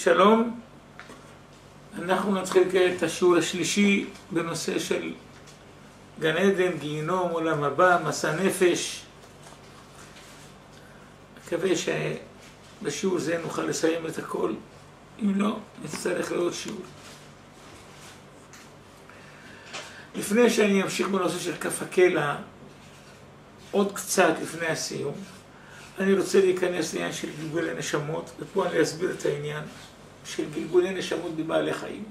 שלום, אנחנו נתחיל כעת את השיעור השלישי בנושא של גן עדן, גיהינום, עולם הבא, מסע נפש. מקווה שבשיעור זה נוכל לסיים את הכל, אם לא, נצטרך לעוד שיעור. לפני שאני אמשיך בנושא של כף הקלע, עוד קצת לפני הסיום, אני רוצה להיכנס לעניין של גלגולי נשמות, ופה אני אסביר את העניין של גלגולי נשמות בבעלי חיים.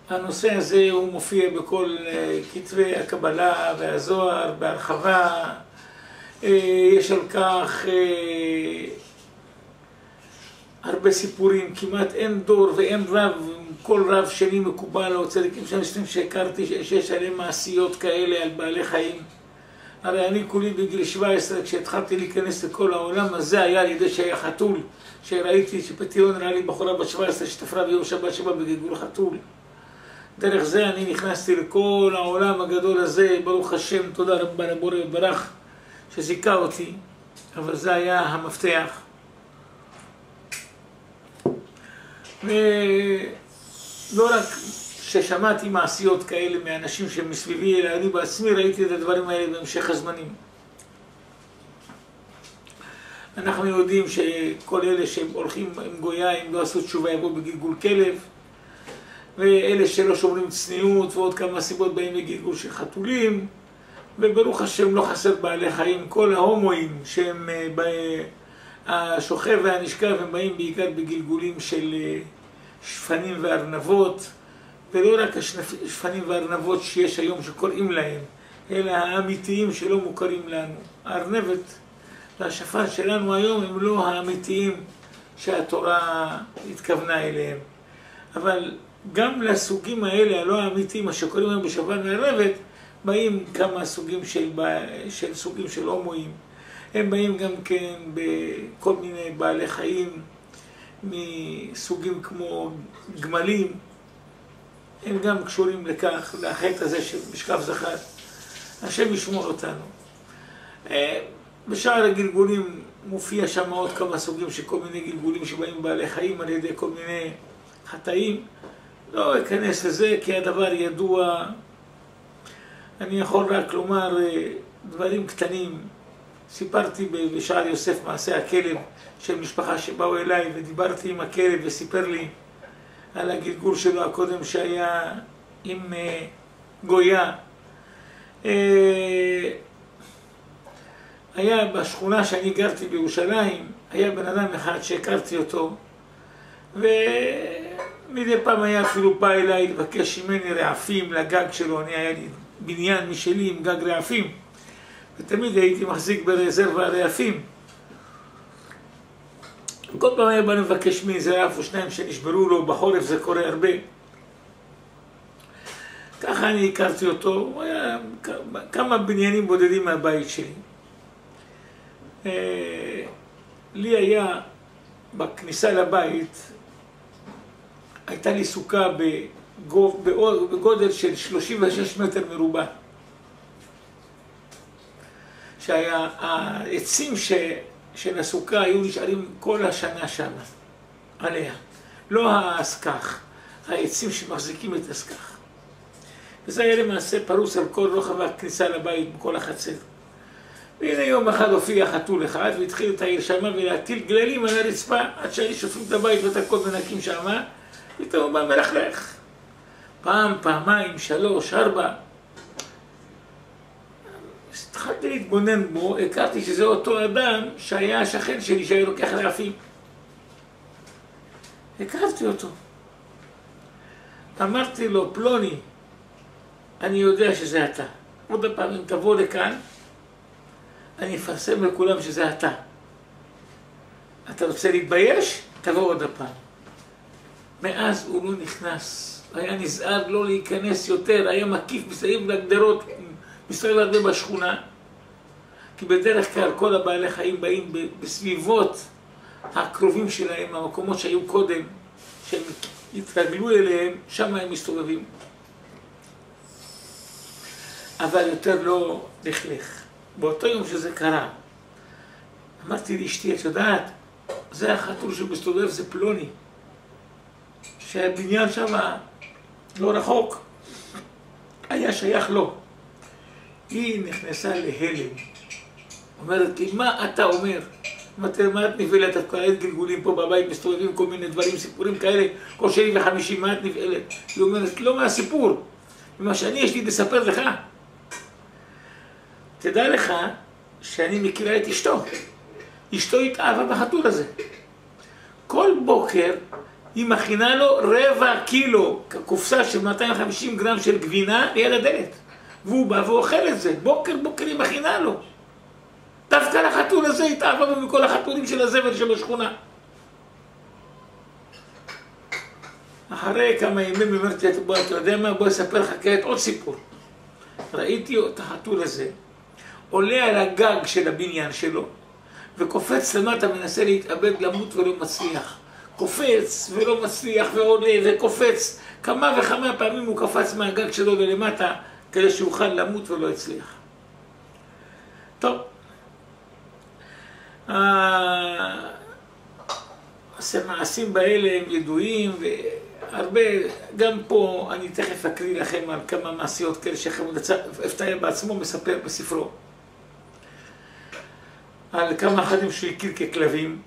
הנושא הזה הוא מופיע בכל כתבי הקבלה והזוהר בהרחבה. יש על כך הרבה סיפורים, כמעט אין דור ואין רב, כל רב שני מקובל או צדיקים שהכרתי שיש עליהם מעשיות כאלה על בעלי חיים. הרי אני כולי בגיל 17 כשהתחלתי להיכנס לכל העולם הזה היה על ידי שהיה חתול, שראיתי שפטיון ראה לי בחורה בת 17 שתפרה ביום שבת שבא בגלגול חתול. דרך זה אני נכנסתי לכל העולם הגדול הזה, ברוך השם, תודה רבה לבורא וברך שזיכה אותי, אבל זה היה המפתח. ולא רק ששמעתי מעשיות כאלה מאנשים שמסביבי, אלא אני בעצמי ראיתי את הדברים האלה במשך הזמנים. אנחנו יודעים שכל אלה שהולכים עם גויה, אם לא עשו תשובה, יבואו בגלגול כלב, ואלה שלא שומרים צניעות ועוד כמה סיבות באים בגלגול של חתולים, וברוך השם לא חסר בעלי חיים. כל ההומואים שהם השוכב והנשכב הם באים בעיקר בגלגולים של שפנים וארנבות, ולא רק השפנים וארנבות שיש היום שקוראים להם, אלא האמיתיים שלא מוכרים לנו. הארנבת והשפן שלנו היום הם לא האמיתיים שהתורה התכוונה אליהם. אבל גם לסוגים האלה, הלא האמיתיים, שקוראים להם בשפן וארנבת, באים כמה סוגים של סוגים של הומואים. הם באים גם כן בכל מיני בעלי חיים מסוגים כמו גמלים. הם גם קשורים לכך, לחטא הזה של משכב זכר. השם ישמור אותנו. בשאר הגלגולים מופיע שם עוד כמה סוגים של כל מיני גלגולים שבאים בעלי חיים על ידי כל מיני חטאים. לא אכנס לזה כי הדבר ידוע. אני יכול רק לומר דברים קטנים. סיפרתי בשער יוסף מעשה הכלב של משפחה שבאו אליי, ודיברתי עם הכלב וסיפר לי על הגלגול שלו הקודם שהיה עם גויה. היה בשכונה שאני גרתי בירושלים, היה בן אדם אחד שהכרתי אותו, ומדי פעם היה אפילו בא אליי לבקש ממני רעפים לגג שלו. אני היה לי בניין משלי עם גג רעפים, ותמיד הייתי מחזיק ברזרבה רעפים. כל פעם היה בא לבקש ממני איזה רעף או שניים שנשברו לו, בחורף זה קורה הרבה. ככה אני הכרתי אותו, הוא היה כמה בניינים בודדים מהבית שלי. לי היה בכניסה לבית, הייתה לי סוכה בגודל של 36 מטר מרובע. שהעצים של הסוכה היו נשארים כל השנה שם, עליה. לא הסכך, העצים שמחזיקים את הסכך. וזה היה למעשה פרוס על כל רוחב הכניסה לבית, בכל החצר. והנה יום אחד הופיע חתול אחד והתחיל את העיר שמה ולהטיל גללים על הרצפה עד שהיו שופים את הבית ואת הכל מנקים שמה, ופתאום הוא בא מלכלך. פעם, פעמיים, 3, 4. התחלתי להתבונן בו, הכרתי שזה אותו אדם שהיה השכן שלי שהיה לוקח רעפים. הכרתי אותו. אמרתי לו, פלוני, אני יודע שזה אתה. עוד פעם, אם תבוא לכאן, אני אפרסם לכולם שזה אתה. אתה רוצה להתבייש? תבוא עוד פעם. מאז הוא לא נכנס. היה נזהר לא להיכנס יותר, היה מקיף מסביב לגדרות, מסתובב הרבה בשכונה, כי בדרך כלל כל הבעלי חיים באים בסביבות הקרובים שלהם, המקומות שהיו קודם, שהם התרגלו אליהם, שם הם מסתובבים. אבל יותר לא לכלך. באותו יום שזה קרה, אמרתי לאשתי, את יודעת, זה החתול שמסתובב, זה פלוני. שהבניין שם לא רחוק, היה שייך לו. היא נכנסה להלם. אומרת לי, מה אתה אומר? אמרתי לה, מה את נבהלת? את קוראת גלגולים פה בבית, מסתובבים כל מיני דברים, סיפורים כאלה, כל שני וחמישי, מה את נבהלת? היא אומרת, לא מהסיפור, ממה שאני יש לי לספר לך. תדע לך שאני מכירה את אשתו. אשתו התאהבה בחתול הזה. כל בוקר היא מכינה לו 1/4 קילו, קופסה של 250 גרם של גבינה ליד הדלת. והוא בא ואוכל את זה. בוקר היא מכינה לו. דווקא לחתול הזה התאהבה מכל החתולים של הזבל שבשכונה. אחרי כמה ימים אמרתי, בוא, אתה יודע מה? בוא אספר לך כעת עוד סיפור. ראיתי את החתול הזה עולה על הגג של הבניין שלו וקופץ למטה, מנסה להתאבד, למות ולא מצליח. קופץ ולא מצליח ועולה וקופץ. כמה וכמה פעמים הוא קפץ מהגג שלו ולמטה כדי שיוכל למות ולא הצליח. טוב. המעשים באלה הם ידועים והרבה, גם פה אני תכף אקריא לכם על כמה מעשיות כאלה שחמוד אפתיה בעצמו מספר בספרו. על כמה אחדים שהוא הכיר ככלבים,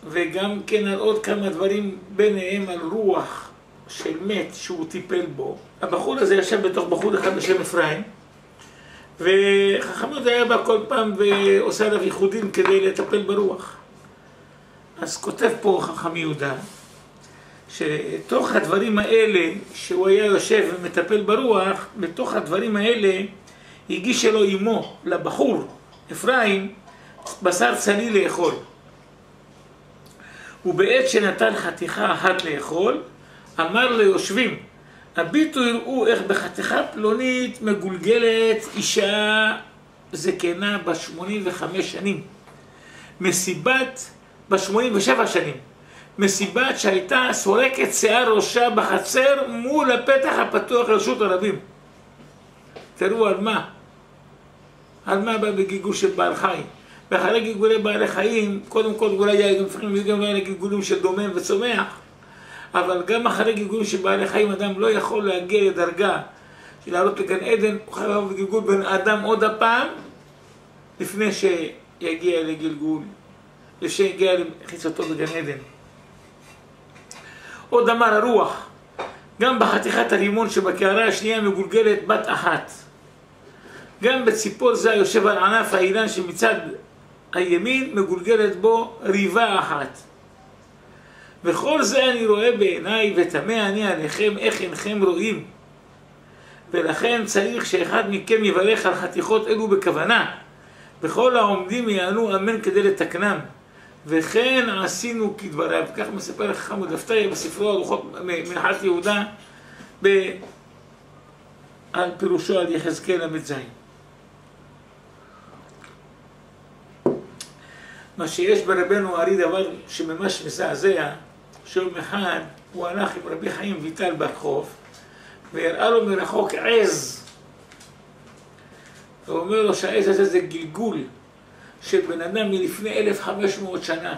וגם כן על עוד כמה דברים, ביניהם על רוח של מת שהוא טיפל בו. הבחור הזה ישב בתוך בחור אחד בשם אפרים, וחכמות היה בא כל פעם ועושה עליו ייחודים כדי לטפל ברוח. אז כותב פה חכם יהודה, שתוך הדברים האלה שהוא היה יושב ומטפל ברוח, בתוך הדברים האלה הגישה לו אמו, לבחור, אפרים, בשר צלי לאכול. ובעת שנתן חתיכה אחת לאכול, אמר ליושבים, הביטו יראו איך בחתיכה פלונית מגולגלת אישה זקנה ב-85 שנים. מסיבת ב-87 שנים. מסיבת שהייתה סורקת שיער ראשה בחצר מול הפתח הפתוח לרשות הרבים. תראו על מה. על מה בא בגיגול של בעל חיים. ואחרי גיגולי בעלי חיים, קודם כל אולי גם לא היה גיגולים של דומם וצומח. אבל גם אחרי גיגולים של בעלי חיים, אדם לא יכול להגיע לדרגה של לעלות לגן עדן, הוא חייב לעבור בגיגול בין האדם עוד הפעם, לפני שיגיע לגלגול, לפני שיגיע לחיצתו בגן עדן. עוד אמר הרוח, גם בחתיכת הרימון שבקערה השנייה מגולגלת בת אחת. גם בציפור זה היושב על ענף האילן שמצד הימין מגולגלת בו ריבה אחת. וכל זה אני רואה בעיניי ותמה אני עליכם איך אינכם רואים. ולכן צריך שאחד מכם יברך על חתיכות אלו בכוונה. וכל העומדים יענו אמן כדי לתקנם. וכן עשינו כדבריו. כך מספר חכם אפתיה בספרו הלוחות מנחת יהודה על פירושו על יחזקאל ל"ז. מה שיש ברבנו הארי דבר שממש מזעזע, שיום אחד הוא הלך עם רבי חיים ויטל ברחוב והראה לו מרחוק עז. הוא אומר לו שהעז הזה זה גלגול של בן אדם מלפני 1500 שנה,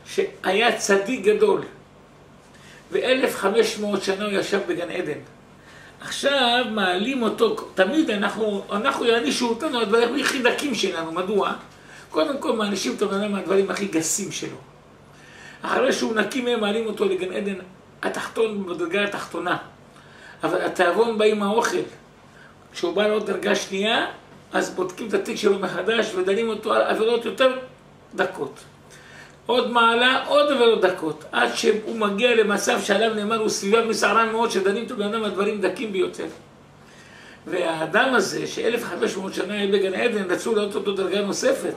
שהיה צדיק גדול, ו1500 שנה הוא ישב בגן עדן. עכשיו מעלים אותו, תמיד אנחנו יענישו אותנו על הדברים הכי דקים שלנו. מדוע? קודם כל מענישים את הבן אדם מהדברים הכי גסים שלו. אחרי שהוא נקי מהם מעלים אותו לגן עדן התחתון, בדרגה התחתונה. אבל התאבון בא עם האוכל. כשהוא בא לעוד דרגה שנייה, אז בודקים את התיק שלו מחדש ודנים אותו על עבירות יותר דקות. עוד מעלה, עוד עבירות דקות. עד שהוא מגיע למצב שעליו נאמר, הוא סביבה מסערן מאוד, שדנים אותו בן אדם על דברים דקים ביותר. והאדם הזה, ש1500 שנה היה בגן עדן, רצו לעלות אותו דרגה נוספת.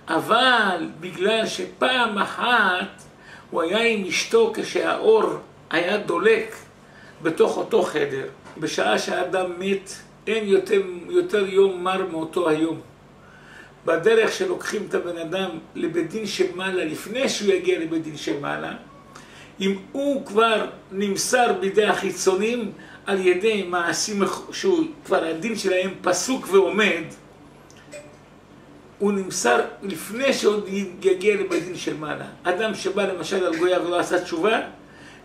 אבל בגלל שפעם אחת הוא היה עם אשתו כשהאור היה דולק בתוך אותו חדר, בשעה שהאדם מת, אין יותר יום מר מאותו היום. בדרך שלוקחים את הבן אדם לבית דין שמעלה, לפני שהוא יגיע לבית דין שמעלה, אם הוא כבר נמסר בידי החיצונים על ידי מעשים שהוא כבר הדין שלהם פסוק ועומד, הוא נמסר לפני שעוד יגיע לבית דין של מעלה. אדם שבא למשל על גויה ולא עשה תשובה,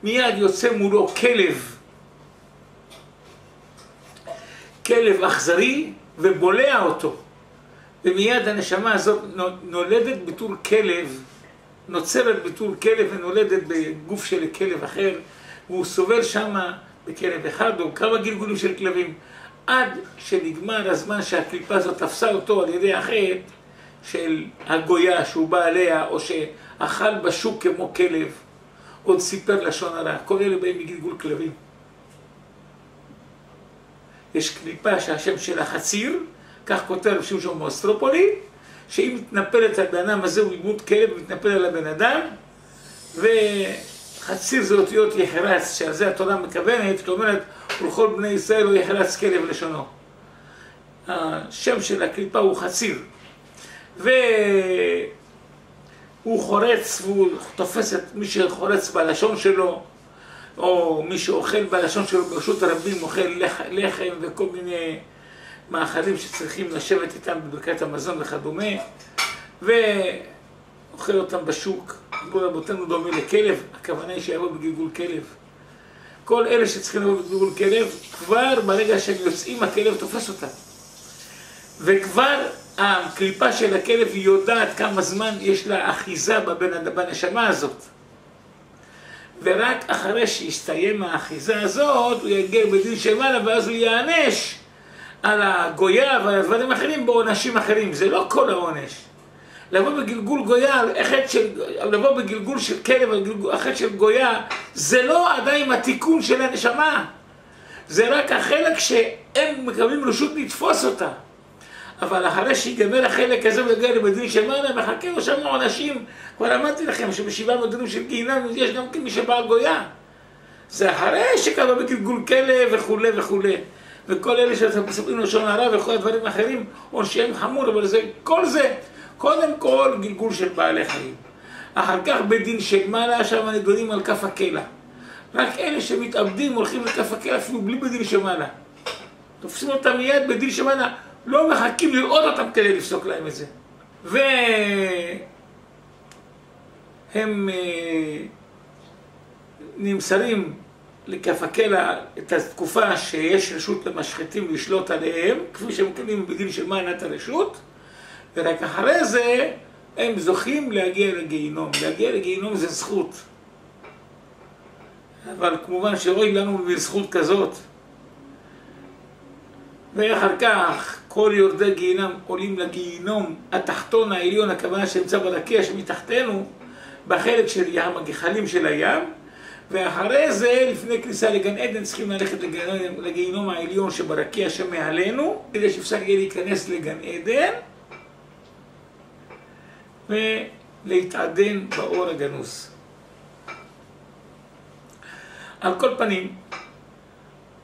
מיד יוצא מולו כלב אכזרי ובולע אותו. ומיד הנשמה הזאת נולדת בתור כלב, נוצרת בתור כלב ונולדת בגוף של כלב אחר, והוא סובל שמה בכלב אחד או כמה גלגולים של כלבים, עד שנגמר הזמן שהקליפה הזאת תפסה אותו על ידי החטא של הגויה שהוא בא עליה, או שאכל בשוק כמו כלב, עוד סיפר לשון הרע. כל אלה באים מגלגול כלבים. יש קליפה שהשם שלה חציר, כך כותב רב שמשון מאוסטרופולי, שאם מתנפלת על בן אדם הזה הוא ימות כלב ומתנפל על הבן אדם, וחציר זה אותיות יחרץ, שעל זה התורה מכוונת, שאומרת ולכל בני ישראל לא יחרץ כלב לשונו. השם של הקליפה הוא חציר, והוא חורץ, והוא תופס את מי שחורץ בלשון שלו, או מי שאוכל בלשון שלו. ברשות הרבים אוכל לחם וכל מיני מאכלים שצריכים לשבת איתם בברכת המזון וכדומה, ואוכל אותם בשוק. אמרו רבותינו דומה לכלב, הכוונה היא שיבוא בגלגול כלב. כל אלה שצריכים לבוא בגלגול כלב, כבר ברגע שהם יוצאים הכלב תופס אותם. וכבר הקליפה של הכלב היא יודעת כמה זמן יש לה אחיזה בנשמה הזאת. ורק אחרי שיסתיים האחיזה הזאת, הוא יגיע בדין של מעלה, ואז הוא יענש על הגויה ועל הדברים אחרים בעונשים אחרים. זה לא כל העונש. לבוא בגלגול גויה, לבוא בגלגול של כלב, החטא של גויה, זה לא עדיין התיקון של הנשמה. זה רק החלק שהם מקבלים רשות לתפוס אותה. אבל אחרי שיגמר החלק הזה ויגיע לבדין של מעלה, מחכה לו שם עונשים. כבר אמרתי לכם שבשבעה מדברים של גיהינום יש גם כן מי שבא גויה. זה אחרי שקבע בגלגול כלב וכו' וכו'. וכל אלה שאתם מספרים לשון הרע וכל הדברים האחרים, עונשיהם חמור, אבל זה, כל זה, קודם כל גלגול של בעלי חיים. אחר כך בדין של מעלה, שם נדונים על כף הקלע. רק אלה שמתאבדים הולכים לכף הקלע אפילו בלי בדין של מעלה. תופסים אותם מיד בדין של מעלה, לא מחכים לראות אותם כדי לפסוק להם את זה. והם נמסרים לכף הקלע את התקופה שיש רשות למשחטים לשלוט עליהם, כפי שהם מקבלים בדין של מעלה את הרשות, ורק אחרי זה הם זוכים להגיע לגיהינום. להגיע לגיהינום זה זכות. אבל כמובן שאוי לנו בזכות כזאת. ואחר כך כל יורדי גיהינום עולים לגיהינום התחתון העליון, הכוונה שנמצא ברקיע שמתחתנו, בחלק של ים, הגחלים של הים, ואחרי זה, לפני כניסה לגן עדן, צריכים ללכת לגיהינום העליון שברקיע שמעלינו, כדי שאפשר יהיה להיכנס לגן עדן ולהתעדן באור הגנוז. על כל פנים,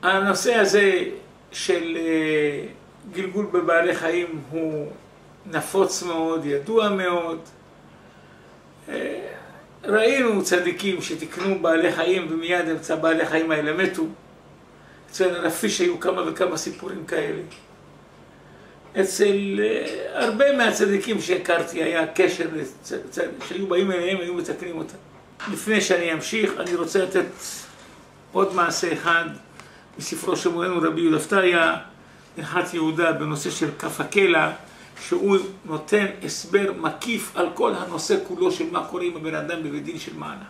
הנושא הזה של גלגול בבעלי חיים הוא נפוץ מאוד, ידוע מאוד. ראינו צדיקים שתקנו בעלי חיים ומיד אמצע בעלי חיים האלה מתו. אצל הנפיש היו כמה וכמה סיפורים כאלה. אצל הרבה מהצדיקים שהכרתי היה קשר, שהיו באים אליהם, היו מתקנים אותם. לפני שאני אמשיך, אני רוצה לתת עוד מעשה אחד מספרו של מורנו רבי יהודה פתיה, הלכת יהודה, בנושא של כף הקלע, שהוא נותן הסבר מקיף על כל הנושא כולו של מה קורה עם הבן אדם בבית דין של מעלה.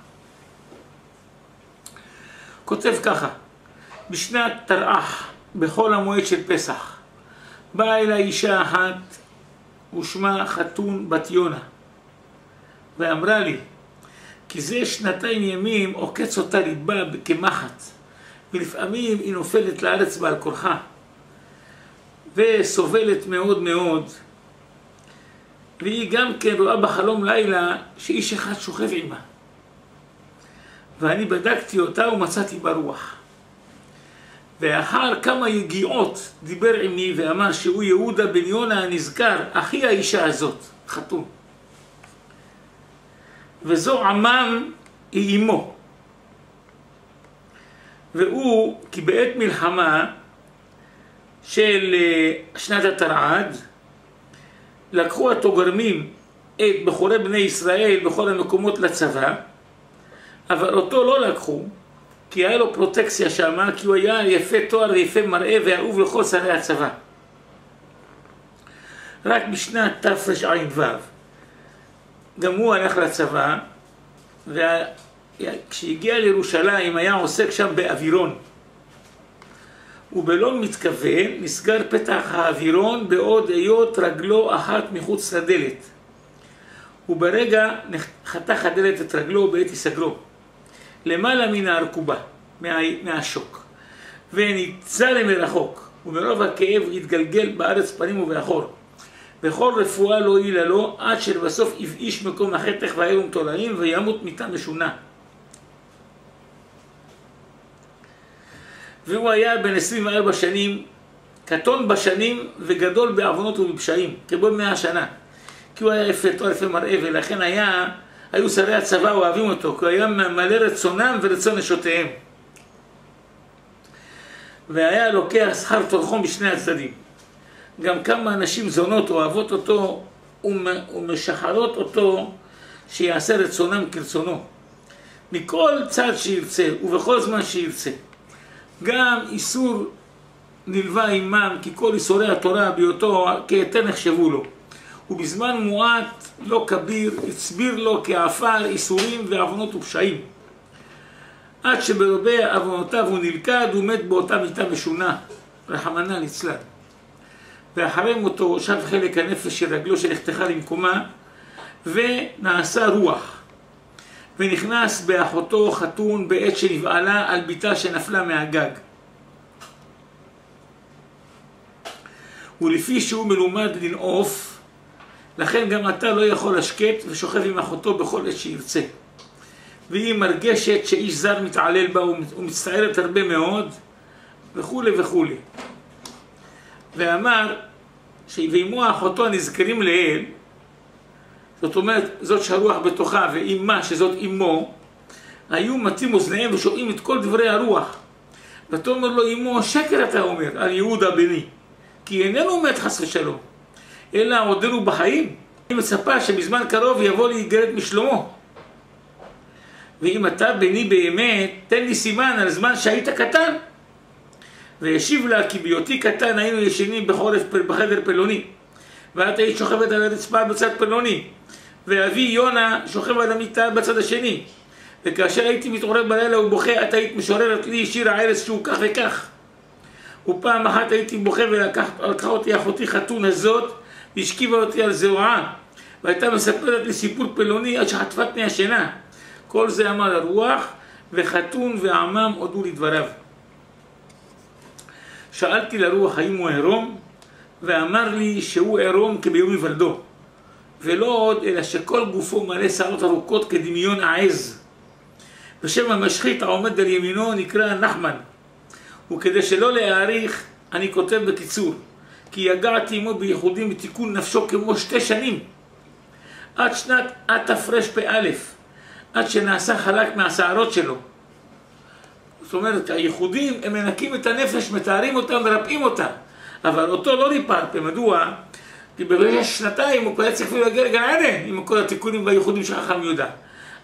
כותב ככה: בשנת תרע"ח, בחול המועד של פסח, באה אליי אישה אחת ושמה חתון בת יונה, ואמרה לי, כי זה 2 ימים עוקץ אותה ליבה כמחט, ולפעמים היא נופלת לארץ בעל כורחה, וסובלת מאוד מאוד, והיא גם כן רואה בחלום לילה שאיש אחד שוכב עימה. ואני בדקתי אותה ומצאתי ברוח. ואחר כמה יגיעות דיבר עמי ואמר שהוא יהודה בן יונה הנזכר, אחי האישה הזאת, חתום. וזו עמם היא אמו. והוא, כי בעת מלחמה של שנת התרע"ד, לקחו התוגרמים את בחורי בני ישראל בכל המקומות לצבא, אבל אותו לא לקחו, כי היה לו פרוטקציה שם, כי הוא היה יפה תואר ויפה מראה ואהוב לכל שרי הצבא. רק בשנת תרע"ו גם הוא הלך לצבא, וכשהגיע לירושלים היה עוסק שם באווירון. ובלא מתכוון נסגר פתח האווירון בעוד היות רגלו אחת מחוץ לדלת. וברגע חתך הדלת את רגלו בעת היסגרו, למעלה מן הארכובה, מהשוק, וניצל מרחוק, ומרוב הכאב התגלגל בארץ פנים ובאחור. וכל רפואה לא הועילה לו, עד שלבסוף הבאיש מקום החתך והיום תולעים, וימות מיתה משונה. והוא היה בן 24 שנים, קטון בשנים וגדול בעוונות ובפשעים, כבון 100 שנה. כי הוא היה יפה תואר יפה מראה, ולכן היו שרי הצבא אוהבים אותו, כי הוא היה מלא רצונם ורצון נשותיהם. והיה לוקח שכר טורחו בשני הצדדים. גם כמה אנשים זונות אוהבות אותו ומשחרות אותו שיעשה רצונם כרצונו. מכל צד שירצה ובכל זמן שירצה. גם איסור נלווה עמם, כי כל איסורי התורה בהיותו כיתר נחשבו לו. ובזמן מועט לא כביר הצביר לו כעפר איסורים ועוונות ופשעים. עד שברבה עוונותיו הוא נלכד ומת באותה מיתה משונה, רחמנא ליצלן. ואחרי מותו שב חלק הנפש של רגלו שנחתכה למקומה, ונעשה רוח. ונכנס באחותו חתון בעת שנבעלה על ביתה שנפלה מהגג. ולפי שהוא מלומד לנעוף, לכן גם אתה לא יכול לשקט ושוכב עם אחותו בכל עת שירצה. והיא מרגשת שאיש זר מתעלל בה ומצטערת הרבה מאוד, וכו' וכו'. ואמר שאמו אחותו הנזכרים לאל, זאת אומרת זאת שהרוח בתוכה ואימה שזאת אמו, היו מתים אוזניהם ושומעים את כל דברי הרוח. ותאמר לו אמו, שקר אתה אומר על יהודה בני, כי איננו מת חס ושלום, אלא עודנו בחיים. אני מצפה שבזמן קרוב יבוא להיגרד משלומו. ואם אתה בני באמת, תן לי סימן על זמן שהיית קטן. וישיב לה, כי בהיותי קטן היינו ישנים בחורף בחדר פלוני, ואת היית שוכבת על הרצפה בצד פלוני, ואבי יונה שוכב על המיטה בצד השני. וכאשר הייתי מתעורר בלילה ובוכה, את היית משוררת לי שיר הערס שהוא כך וכך. ופעם אחת הייתי בוכה ולקחה אותי אחותי חתון הזאת, והשכיבה אותי על זרועה, והייתה מספרת לי סיפור פלוני עד שחטפתני השינה. כל זה אמר הרוח, וחתון ועמם הודו לדבריו. שאלתי לרוח האם הוא עירום, ואמר לי שהוא עירום כביום היוולדו, ולא עוד אלא שכל גופו מלא שערות ארוכות כדמיון העז. ושם המשחית העומד על ימינו נקרא נחמן. וכדי שלא להאריך אני כותב בקיצור, כי יגעתי עמו בייחודים בתיקון נפשו כמו 2 שנים, עד שנת תרפ"א, עד שנעשה חלק מהשערות שלו. זאת אומרת, הייחודים הם מנקים את הנפש, מתארים אותם ורפאים אותה. אבל אותו לא ריפא. מדוע? כי במשך 2 הוא כבר צריך להגיע לגן עדן עם כל התיקונים והייחודים של חכם יהודה.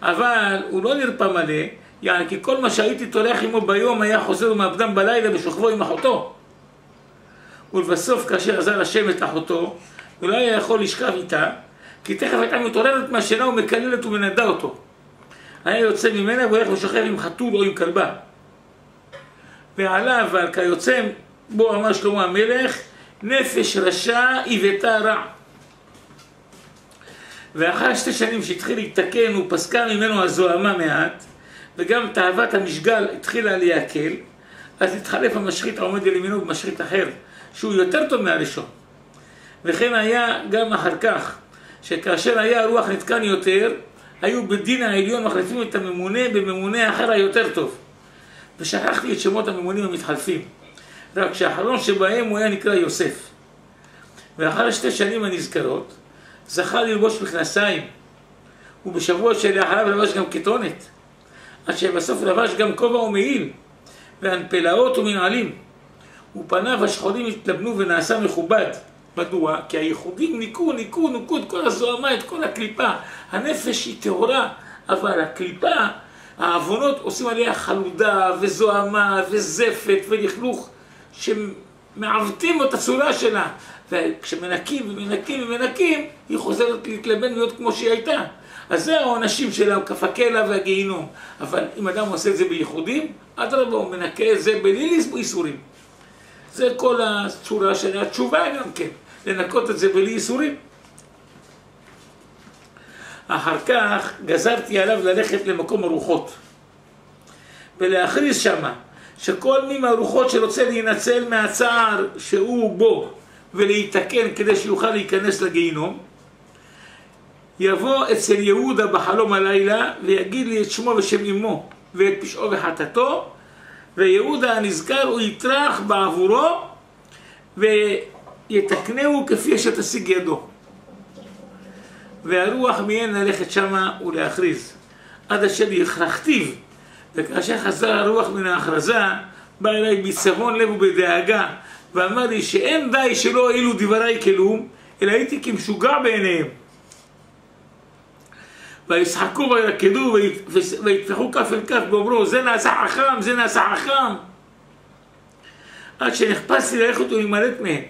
אבל הוא לא נרפא מלא, יעני כי כל מה שהייתי תולך עמו ביום היה חוזר ומאבדם בלילה בשוכבו עם אחותו. ולבסוף כאשר עזר השם את אחותו, הוא לא היה יכול לשכב איתה, כי תכף הייתה מתעוררת מהשינה ומקללת ומנדה אותו. היה יוצא ממנה והולך ושוכב עם חתול או עם כלבה. ועליו ועל כיוצא בו אמר שלמה המלך, נפש רשע היוותה רע. ואחר 2 שנים שהתחיל להתקן ופסקה ממנו הזוהמה מעט, וגם תאוות המשגל התחילה להיקל, אז התחלף המשחית העומד על ימינו במשחית אחר, שהוא יותר טוב מהראשון. וכן היה גם אחר כך, שכאשר היה הרוח נתקן יותר, היו בדין העליון מחליפים את הממונה בממונה אחר היותר טוב. ושכחתי את שמות הממונים המתחלפים, רק שהאחרון שבהם הוא היה נקרא יוסף. ואחר 2 שנים הנזכרות, זכה ללבוש מכנסיים, ובשבוע שלאחריו לבש גם כתונת, עד שבסוף לבש גם כובע ומעיל, והנפלאות ומנעלים, ופניו השחורים התלבנו ונעשה מכובד, מדוע? כי הייחודים ניקו את כל הזוהמה, את כל הקליפה. הנפש היא טהורה, אבל הקליפה, העוונות עושים עליה חלודה וזוהמה וזפת ולכלוך שמעוותים את הצורה שלה. וכשמנקים ומנקים ומנקים, היא חוזרת להתלבן להיות כמו שהיא הייתה. אז זה העונשים שלה, הוא כפקלה והגיהינום. אבל אם אדם עושה את זה בייחודים, אדרבה, הוא מנקה את זה בלי איסורים. זה כל הצורה של התשובה גם כן, לנקות את זה בלי איסורים. אחר כך גזרתי עליו ללכת למקום הרוחות ולהכריז שמה שכל מי מהרוחות שרוצה להינצל מהצער שהוא בו ולהתקן כדי שיוכל להיכנס לגיהינום, יבוא אצל יהודה בחלום הלילה ויגיד לי את שמו ושם אמו ואת פשעו וחטאתו, ויהודה הנזכר הוא יטרח בעבורו ויתקנהו כפי שתשיג ידו. והרוח מיהן ללכת שמה ולהכריז עד אשר יכרחתיו. וכאשר חזר הרוח מן ההכרזה, בא אליי בצבון לב ובדאגה ואמר לי שאין די שלא הועילו דבריי כלום, אלא הייתי כמשוגע בעיניהם. וישחקו וירקדו ויטפחו כף אל כף ואומרו זה נעשה חכם, זה נעשה חכם, עד שנחפשתי ללכת ולהימלט מהם.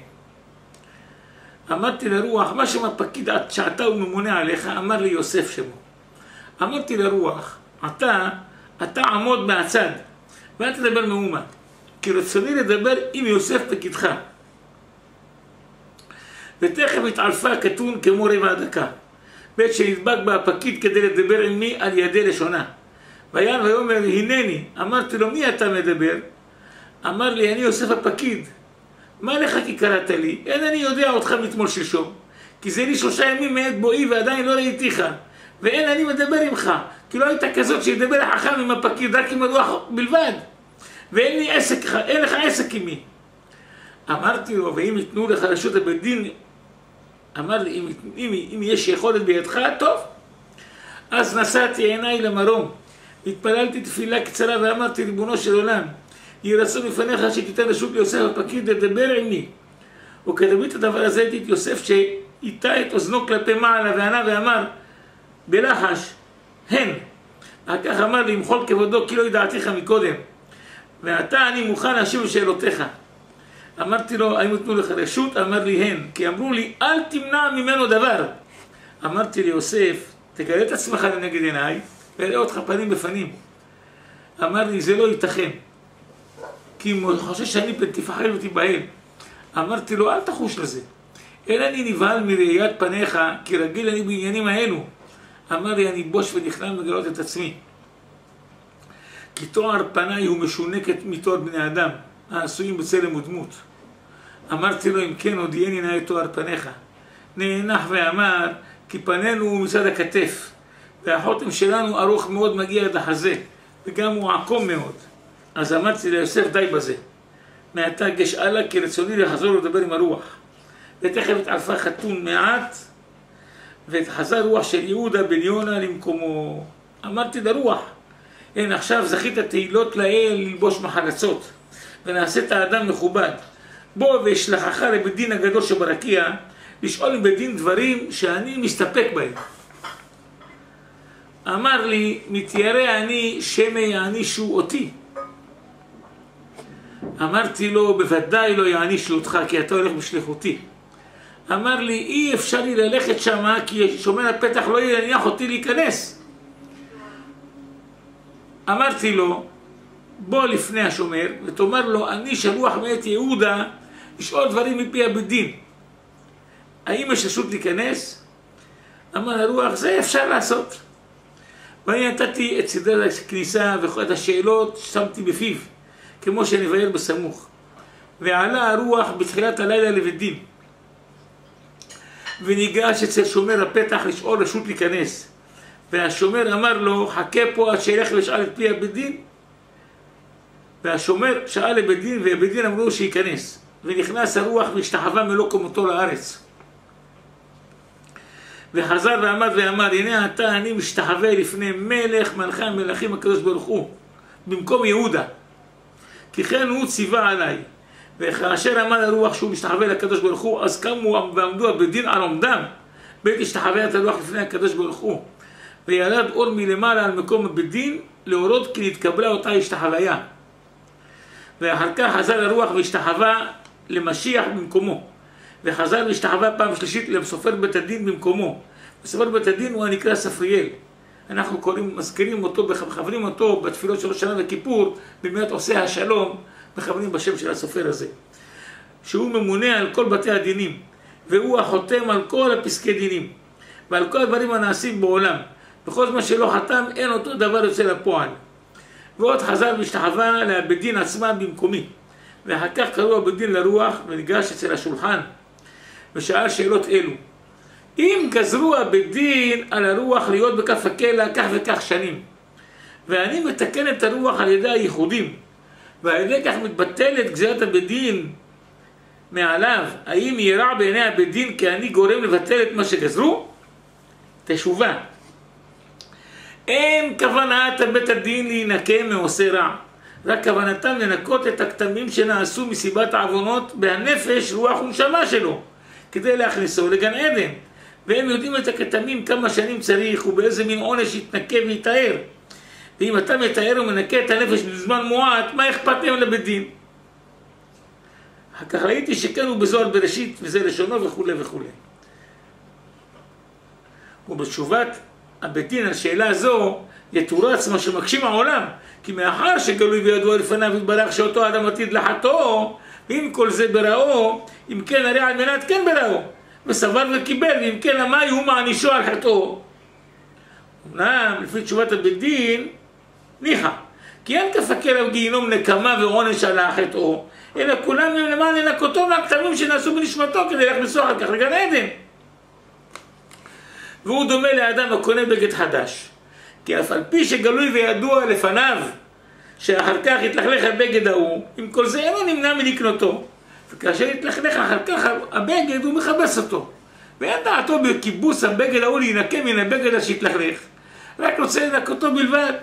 אמרתי לרוח, מה שם הפקיד שעתה הוא ממונה עליך? אמר לי יוסף שמו. אמרתי לרוח, אתה עמוד מהצד ואל תדבר מאומה, כי רצוני לדבר עם יוסף פקידך. ותכף התעלפה כתון כמו רבע דקה, בעת שנדבק בה הפקיד כדי לדבר עמי על ידי לשונה. ויען ויאמר הנני. אמרתי לו מי אתה מדבר? אמר לי אני יוסף הפקיד. מה לך כי קראת לי? אין אני יודע אותך מתמול שלשום, כי זה לי 3 ימים מעת בואי ועדיין לא ראיתיך, ואין אני מדבר עמך, כי לא הייתה כזאת שידבר החכם עם הפקיד רק עם הרוח בלבד, ואין לי עסק, אין לך עסק עמי. אמרתי לו ואם יתנו לך רשות הבית דין, אמר לי אם יש יכולת בידך טוב. אז נשאתי עיניי למרום, התפללתי תפילה קצרה ואמרתי ריבונו של עולם, יהי רצון לפניך שתיתן רשות ליוסף הפקיד לדבר עמי. וכדמי את הדבר הזה הייתי את יוסף שאיתה את אוזנו כלפי מעלה וענה ואמר בלחש הן. אחר כך אמר לי למחול כבודו כי לא ידעתיך מקודם, ועתה אני מוכן להשיב לשאלותיך. אמרתי לו האם יתנו לך רשות? אמר לי הן, כי אמרו לי אל תמנע ממנו דבר. אמרתי ליוסף תגלה את עצמך לנגד עיניי ואראה אותך פנים בפנים. אמר לי זה לא ייתכן, כי הוא חושש שאני תפחד ותיבהל. אמרתי לו אל תחוש לזה, אין אני נבהל מראיית פניך כי רגיל אני בעניינים האלו. אמר לי אני בוש ונכנע לגלות את עצמי, כי תואר פניי הוא משונקת מתואר בני אדם העשויים בצלם ודמות. אמרתי לו אם כן הודיעני נא את תואר פניך. נאנח ואמר כי פנינו מצד הכתף והחותם שלנו ארוך מאוד מגיע עד החזה וגם הוא עקום מאוד. אז אמרתי ליוסף די בזה, מעתה גש הלאה כי רצוני לחזור לדבר עם הרוח. ותכף התעלפה חתון מעט וחזר רוח של יהודה בן יונה למקומו. אמרתי לרוח אין עכשיו זכית תהילות לאל ללבוש מחלצות ונעשית האדם מכובד, בוא ואשלחך לבית דין הגדול שברקיע לשאול לבית דין דברים שאני מסתפק בהם. אמר לי מתיירא אני שמא יענישו אותי. אמרתי לו בוודאי לא יענישו אותך כי אתה הולך בשליחותי. אמר לי אי אפשר לי ללכת שמה כי שומר הפתח לא יניח אותי להיכנס. אמרתי לו בוא לפני השומר ותאמר לו אני שלוח מאת יהודה לשאול דברים מפי הבית דין, האם יש רשות להיכנס? אמר הרוח זה אפשר לעשות. ואני נתתי את סדר הכניסה ואת השאלות שמתי בפיו כמו שנבהר בסמוך. ועלה הרוח בתחילת הלילה לבית דין וניגש אצל שומר הפתח לשאול רשות להיכנס, והשומר אמר לו חכה פה עד שילך לשאל את פי הבית דין. והשומר שאל לבית דין והבית דין אמרו שייכנס, ונכנס הרוח והשתחווה מלוא קומתו לארץ וחזר ועמד ואמר הנה אתה אני משתחווה לפני מלך מלכי המלכים הקדוש ברוך הוא במקום יהודה, כי כן הוא ציווה עליי. וכאשר עמד הרוח שהוא משתחווה לקדוש ברוך הוא, אז קמו ועמדו הבית דין על עומדם, בית השתחווה את הרוח לפני הקדוש ברוך הוא, וירד אור מלמעלה על מקום הבית דין, להורות כי נתקבלה אותה השתחוויה. ואחר כך חזר הרוח והשתחווה למשיח במקומו, וחזר והשתחווה פעם שלישית לסופר בית הדין במקומו. סופר בית הדין הוא הנקרא ספריאל. אנחנו מזכירים אותו, מכוונים אותו בתפילות של ראש השנה וכיפור, באמת עושה השלום, מכוונים בשם של הסופר הזה. שהוא ממונה על כל בתי הדינים, והוא החותם על כל הפסקי דינים, ועל כל הדברים הנעשים בעולם. בכל זמן שלא חתם, אין אותו דבר יוצא לפועל. ועוד חזר והשתחווה לבית דין עצמה במקומי. ואחר כך קראו הבית דין לרוח וניגש אצל השולחן, ושאל שאלות אלו. אם גזרו הבית דין על הרוח להיות בכף הקלע כך וכך שנים, ואני מתקן את הרוח על ידי הייחודים, ועל ידי כך מתבטלת גזירת הבית דין מעליו, האם ירע בעיני הבית דין כי אני גורם לבטל את מה שגזרו? תשובה. אין כוונת בית הדין להינקה מעושה רע, רק כוונתם לנקות את הכתמים שנעשו מסיבת העוונות בהנפש, רוח ונשמה שלו, כדי להכניסו לגן עדן. והם יודעים את הכתמים כמה שנים צריך ובאיזה מין עונש יתנקה ויתאר. ואם אתה מתאר ומנקה את הנפש בזמן מועט, מה אכפת להם לבית דין? אחר כך ראיתי שכן הוא בזוהר בראשית, וזה לשונו וכו' וכו'. ובתשובת הבית דין על שאלה זו יתורץ מה שמקשים העולם, כי מאחר שגלוי וידוע לפניו יתברך שאותו אדם עתיד לחטאו, ואם כל זה בראו, אם כן הרי על מנת כן בראו, וסבר וקיבל, ואם כן המאי הוא מענישו על חטאו. אמנם לפי תשובת הבית דין ניחא, כי אין כף הקלע וגיהינום נקמה ועונש על חטאו, אלא כולם הם למען לנקותו מהכתמים שנעשו בנשמתו כדי להכניסו אחר כך לגן עדן. והוא דומה לאדם הקונה בגד חדש, כי אף על פי שגלוי וידוע לפניו שאחר כך יתלכלך הבגד ההוא, עם כל זה אינו נמנע מלקנותו, וכאשר יתלכלך אחר כך הבגד הוא מכבס אותו, ואין דעתו בכיבוס הבגד ההוא להינקה מן הבגד שהתלכלך, רק רוצה לנקותו בלבד.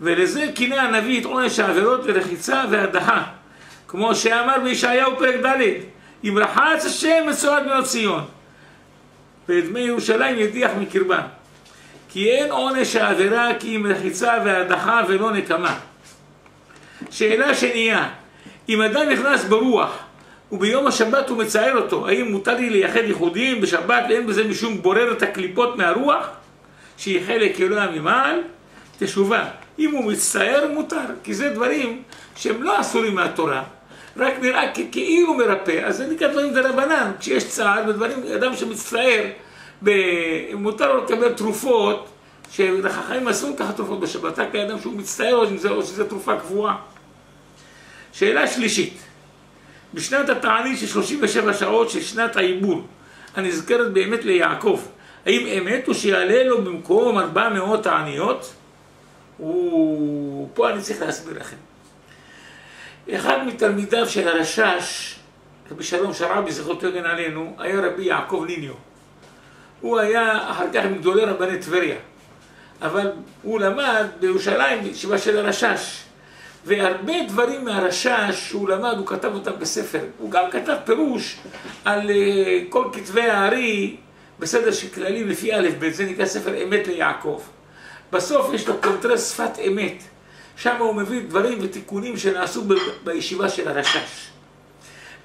ולזה כינה הנביא את עונש העבירות לרחיצה והדחה, כמו שאמר בישעיהו פרק ד', אם רחץ השם מצורת בנות ציון ואת דמי ירושלים ידיח מקרבה, כי אין עונש העבירה כי אם רחיצה והדחה ולא נקמה. שאלה שנייה, אם אדם נכנס ברוח וביום השבת הוא מצער אותו, האם מותר לי לייחד ייחודים בשבת ואין בזה משום בורר את הקליפות מהרוח שהיא חלק אלוה ממעל? תשובה, אם הוא מצטער מותר, כי זה דברים שהם לא אסורים מהתורה, רק נראה כאילו מרפא, אז זה נקרא דברים דרבנן. כשיש צער בדברים, אדם שמצטער, מותר לו לקבל תרופות, שלחכמים אסור לקחת תרופות בשבת, רק לאדם שהוא מצטער או שזו תרופה קבועה. שאלה שלישית, בשנת התענית של 37 שעות של שנת העיבור, הנזכרת באמת ליעקב, האם אמת הוא שיעלה לו במקום 400 תעניות? פה אני צריך להסביר לכם. אחד מתלמידיו של הרשש, רבי שלום שרעבי זכותו יגן עלינו, היה רבי יעקב ניניו. הוא היה אחר כך מגדולי רבני טבריה, אבל הוא למד בירושלים בישיבה של הרשש, והרבה דברים מהרשש שהוא למד, הוא כתב אותם בספר. הוא גם כתב פירוש על כל כתבי הארי בסדר של כללים לפי א' ב', זה נקרא ספר אמת ליעקב. בסוף יש לו קונטרס שפת אמת, שם הוא מביא דברים ותיקונים שנעשו בישיבה של הרשש,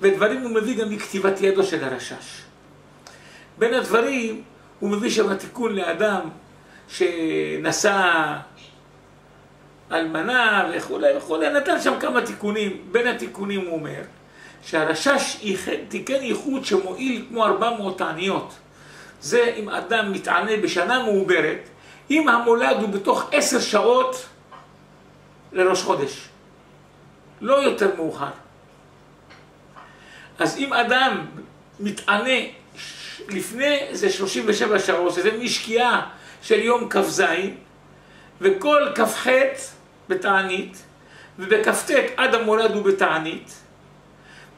ודברים הוא מביא גם מכתיבת ידו של הרשש. בין הדברים הוא מביא שם תיקון לאדם שנשא אלמנה וכו' וכו', נתן שם כמה תיקונים. בין התיקונים הוא אומר שהרשש תיקן ייחוד שמועיל כמו 400 תעניות. זה אם אדם מתענה בשנה מעוברת, אם המולד הוא בתוך 10 שעות לראש חודש, לא יותר מאוחר. אז אם אדם מתענה לפני זה 37 שעות, שזה משקיעה של יום כ"ז, וכל כ"ח בתענית, ובכ"ט עד המולד הוא בתענית,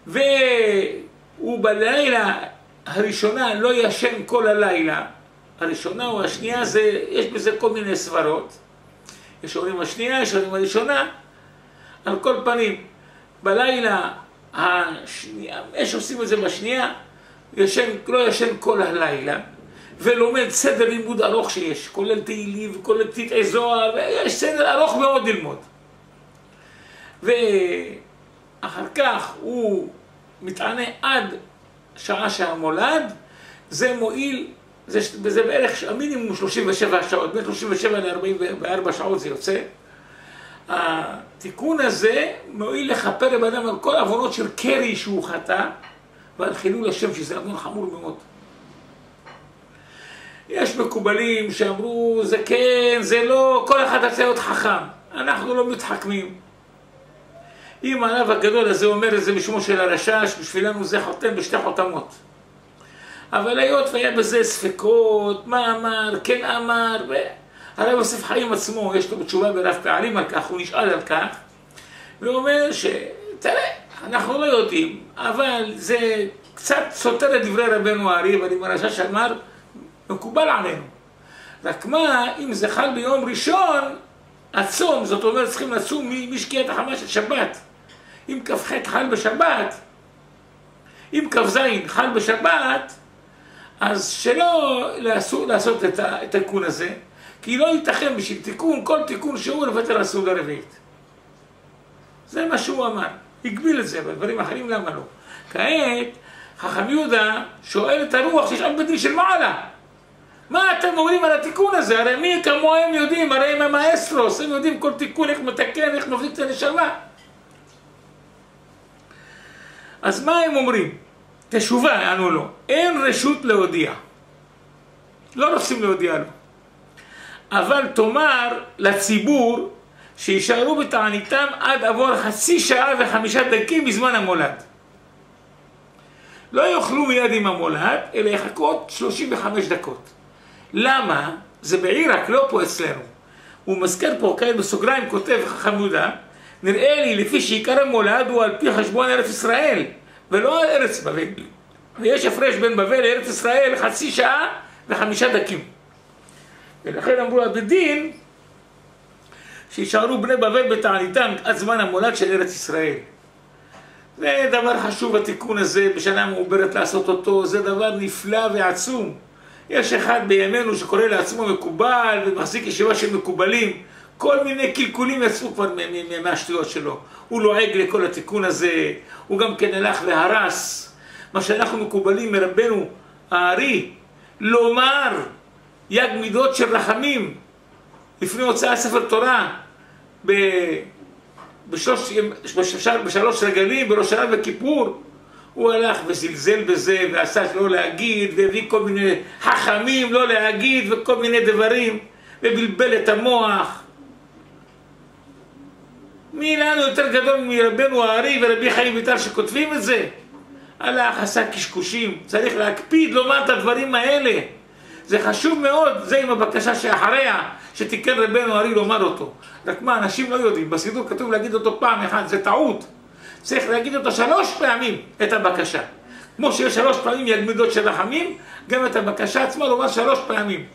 והוא בלילה הראשונה לא ישן כל הלילה, הראשונה או השנייה, יש בזה כל מיני סברות. יש אומרים השנייה, יש אומרים הראשונה, על כל פנים. בלילה השנייה, יש עושים את זה בשנייה, לא ישן כל הלילה, ולומד סדר לימוד ארוך שיש, כולל תהילים וכולל קטעי זוהר, ויש סדר ארוך מאוד ללמוד. ואחר כך הוא מתענה עד שעה שהמולד, זה מועיל, זה בערך המינימום 37 שעות, בין 37 ל-44 שעות זה יוצא. התיקון הזה מועיל לכפר לבדם על כל עוונות של קרי שהוא חטא, ועל חילול השם, שזה עוון חמור מאוד. יש מקובלים שאמרו, זה כן, זה לא, כל אחד רוצה להיות חכם. אנחנו לא מתחכמים. אם הרב הגדול הזה אומר את זה בשמו של הרשש, בשבילנו זה חותם בשתי חותמות. אבל היות והיה בזה ספקות, מה אמר, כן אמר, הרב יוסף חיים עצמו, יש לו בתשובה ברב פעלים על כך, הוא נשאל על כך, והוא אומר תראה, אנחנו לא יודעים, אבל זה קצת סותר את דברי רבנו הארי, אבל אם הרשש אמר, מקובל עלינו. רק מה, אם זה חל ביום ראשון, הצום, זאת אומרת, צריכים לצום משקיעת החמש את שבת. אם כ"ח חל בשבת, אם כ"ז חל בשבת, אז שלא לעשות את התיקון הזה, כי לא ייתכן בשביל תיקון, כל תיקון שהוא לוותר על סעודה רביעית. זה מה שהוא אמר. הגביל את זה, בדברים אחרים למה לא. כעת, חכם יהודה שואל את הרוח שיש עוד בדין של מעלה. מה אתם אומרים על התיקון הזה? הרי מי כמוהם יודעים, הרי הם המאסטרוס, הם יודעים כל תיקון, איך מתקן, איך מבליק את הנשמה. אז מה הם אומרים? תשובה, ענו לו, אין רשות להודיע. לא רוצים להודיע לו. אבל תאמר לציבור שישארו בתעניתם עד עבור חצי שעה ו5 דקות בזמן המולד. לא יאכלו מיד עם המולד, אלא יחכות 35 דקות. למה? זה בעיראק, לא פה אצלנו. הוא מזכר פה, כעת בסוגריים כותב חכם יהודה, נראה לי לפי שעיקר המולד הוא על פי חשבון ארץ ישראל, ולא ארץ בבל. ויש הפרש בין בבל לארץ ישראל חצי שעה ו5 דקות. ולכן אמרו בדין שישארו בני בבל בתעניתם עד זמן המולד של ארץ ישראל. זה דבר חשוב התיקון הזה, בשנה מעוברת לעשות אותו, זה דבר נפלא ועצום. יש אחד בימינו שקורא לעצמו מקובל ומחזיק ישיבה של מקובלים, כל מיני קלקולים יצאו כבר מהשטויות שלו. הוא לועג לכל התיקון הזה, הוא גם כן הלך והרס. מה שאנחנו מקובלים מרבנו הארי, לומר יג מידות של רחמים לפני הוצאת ספר תורה בשלוש רגלים, בראש השנה וכיפור, הוא הלך וזלזל בזה ועשה לא להגיד, והביא כל מיני חכמים לא להגיד וכל מיני דברים, ובלבל את המוח. מי לנו יותר גדול מרבנו הארי ורבי חיים ויטל שכותבים את זה? הלך, עשה קשקושים. צריך להקפיד לומר את הדברים האלה. זה חשוב מאוד, זה עם הבקשה שאחריה, שתיקן רבנו הארי לומר אותו. רק מה, אנשים לא יודעים, בסידור כתוב להגיד אותו פעם אחת, זה טעות. צריך להגיד אותו 3 פעמים, את הבקשה. כמו שיש 3 פעמים יגמידות של רחמים, גם את הבקשה עצמה לומר 3 פעמים.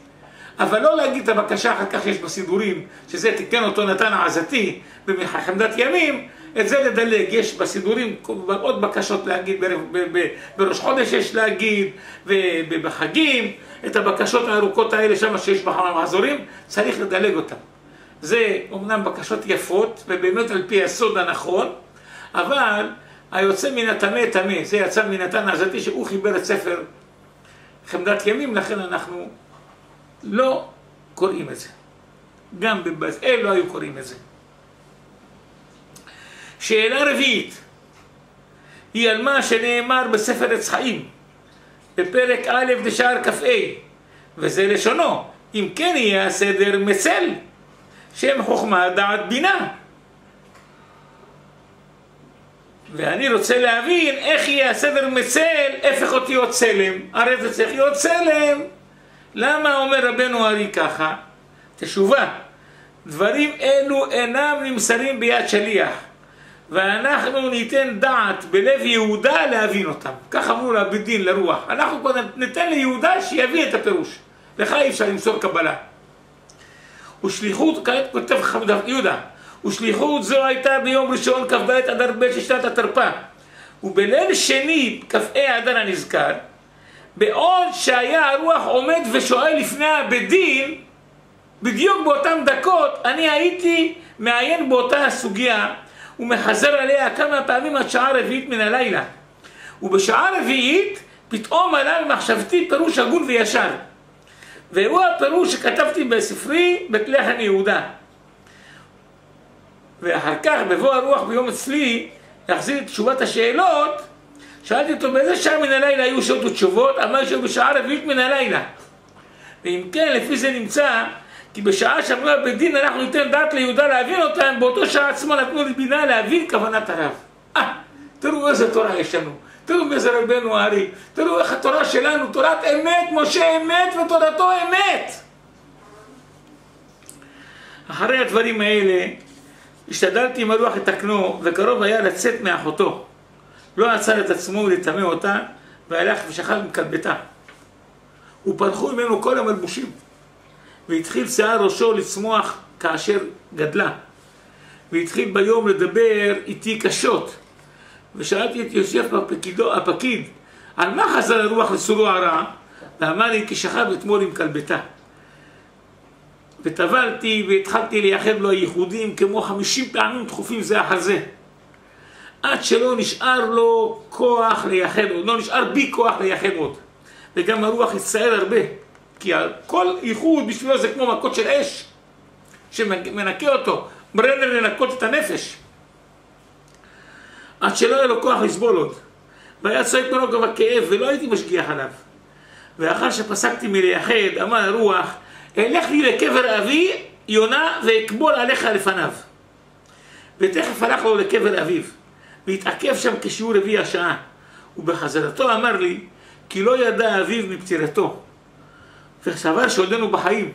אבל לא להגיד את הבקשה אחר כך יש בסידורים, שזה תיקן אותו נתן העזתי בחמדת ימים, את זה לדלג. יש בסידורים עוד בקשות להגיד, בראש חודש יש להגיד, ובחגים, את הבקשות הארוכות האלה שם שיש במחזורים, צריך לדלג אותם. זה אומנם בקשות יפות, ובאמת על פי הסוד הנכון, אבל היוצא מן הטמא טמא, זה יצא מן נתן העזתי שהוא חיבר את ספר חמדת ימים, לכן אנחנו לא קוראים את זה. גם בבזאל לא היו קוראים את זה. שאלה רביעית היא על מה שנאמר בספר עץ חיים בפרק א' דשער כ"ה, וזה לשונו, אם כן יהיה הסדר מצל שם חוכמה דעת בינה. ואני רוצה להבין איך יהיה הסדר מצל הפך אותיות צלם. הרי זה צריך להיות צלם. למה אומר רבנו הארי ככה? תשובה, דברים אלו אינם נמסרים ביד שליח, ואנחנו ניתן דעת בלב יהודה להבין אותם. כך אמרו לה בדין לרוח, אנחנו קודם ניתן ליהודה שיבין את הפירוש, לך אי אפשר למסור קבלה. ושליחות, כעת כותב יהודה, ושליחות זו הייתה ביום ראשון כ"ב אדר ב' של שנת התרפ"א, ובליל שני כ"ה אדר הנזכר, בעוד שהיה הרוח עומד ושואל לפני הבית דין, בדיוק באותן דקות אני הייתי מעיין באותה הסוגיה ומחזר עליה כמה פעמים עד שעה רביעית מן הלילה, ובשעה רביעית פתאום עלה במחשבתי פירוש הגון וישר, והוא הפירוש שכתבתי בספרי בית לחם יהודה. ואחר כך בבוא הרוח ביום אצלי להחזיר את תשובת השאלות, שאלתי אותו באיזה שעה מן הלילה היו שאלות ותשובות, אמר שבשעה רביעית מן הלילה. ואם כן, לפי זה נמצא כי בשעה שאמרו הבית דין אנחנו ניתן דעת ליהודה להבין אותם, באותו שעה עצמו נתנו לי בינה להבין כוונת הרב. תראו איזה תורה יש לנו, תראו מאיזה רבנו הארי, תראו איך התורה שלנו, תורת אמת, משה אמת ותורתו אמת. אחרי הדברים האלה השתדלתי עם הרוח לתקנו, וקרוב היה לצאת מאחותו. לא עצר את עצמו ולטמא אותה, והלך ושכב מכלבתה. ופרחו ממנו כל המלבושים, והתחיל שיער ראשו לצמוח כאשר גדלה, והתחיל ביום לדבר איתי קשות. ושאלתי את יוסף הפקיד, על מה חזר הרוח לסורו הרע? ואמר לי, כי שכב אתמול עם כלבתה. וטבלתי והתחלתי לייחד לו הייחודים כמו 50 פעמים דחופים זה אחר זה, עד שלא נשאר לו כוח לייחד עוד, לא נשאר בי כוח לייחד עוד. וגם הרוח הצטער הרבה, כי כל ייחוד בשבילו זה כמו מכות של אש שמנקה אותו, ברנר לנקות את הנפש, עד שלא היה לו כוח לסבול עוד, והיה צועק מרוב הכאב ולא הייתי משגיח עליו. ואחר שפסקתי מלייחד אמר הרוח, אלך לי לקבר אבי יונה ואקבול עליך לפניו. ותכף הלך לו לקבר אביו והתעכב שם כשיעור רביעי השעה, ובחזרתו אמר לי כי לא ידע אביו מפטירתו וסבר שעודנו בחיים.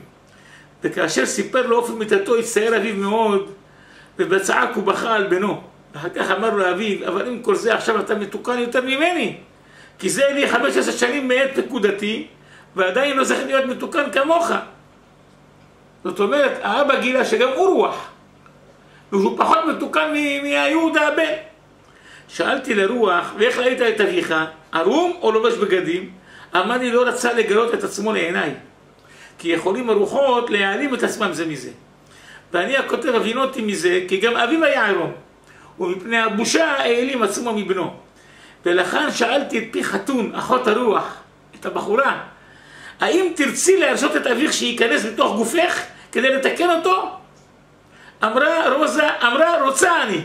וכאשר סיפר לו אופן מיתתו הצטער אביו מאוד ובצעק ובכה על בנו. ואחר כך אמר לו אביו, אבל עם כל זה עכשיו אתה מתוקן יותר ממני, כי זה לי 15 שנים מעת פקודתי ועדיין לא זכיתי להיות מתוקן כמוך. זאת אומרת, האבא גילה שגם הוא רוח, והוא פחות מתוקן מיהודה הבן. שאלתי לרוח, ואיך ראית את אביך, ערום או לובש בגדים? אמר לי, לא רצה לגלות את עצמו לעיניי, כי יכולים הרוחות להעלים את עצמם זה מזה. ואני הכותב הבינותי מזה, כי גם אביו היה ערום, ומפני הבושה העלים עצמו מבנו. ולכן שאלתי את פי חתון, אחות הרוח, את הבחורה, האם תרצי להרשות את אביך שייכנס בתוך גופך כדי לתקן אותו? אמרה רוצה אני.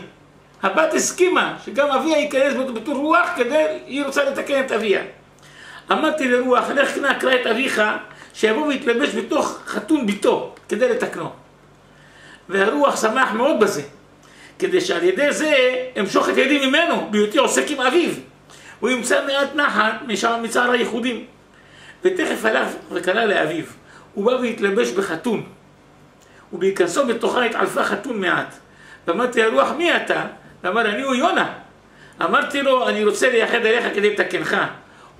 הבת הסכימה שגם אביה ייכנס בתור רוח כדי, היא רוצה לתקן את אביה. אמרתי לרוח, לך קרא את אביך שיבוא ויתלבש בתוך חתון ביתו כדי לתקנו. והרוח שמח מאוד בזה, כדי שעל ידי זה המשוך את ידי ממנו בהיותי עוסק עם אביו, הוא ימצא מעט נחת מצער הייחודים. ותכף הלך וקרא לאביו, הוא בא והתלבש בחתון, ובהיכנסו בתוכה התעלפה חתון מעט. ואמרתי לרוח, מי אתה? ואמר, אני הוא יונה. אמרתי לו, אני רוצה לייחד עליך כדי לתקנך.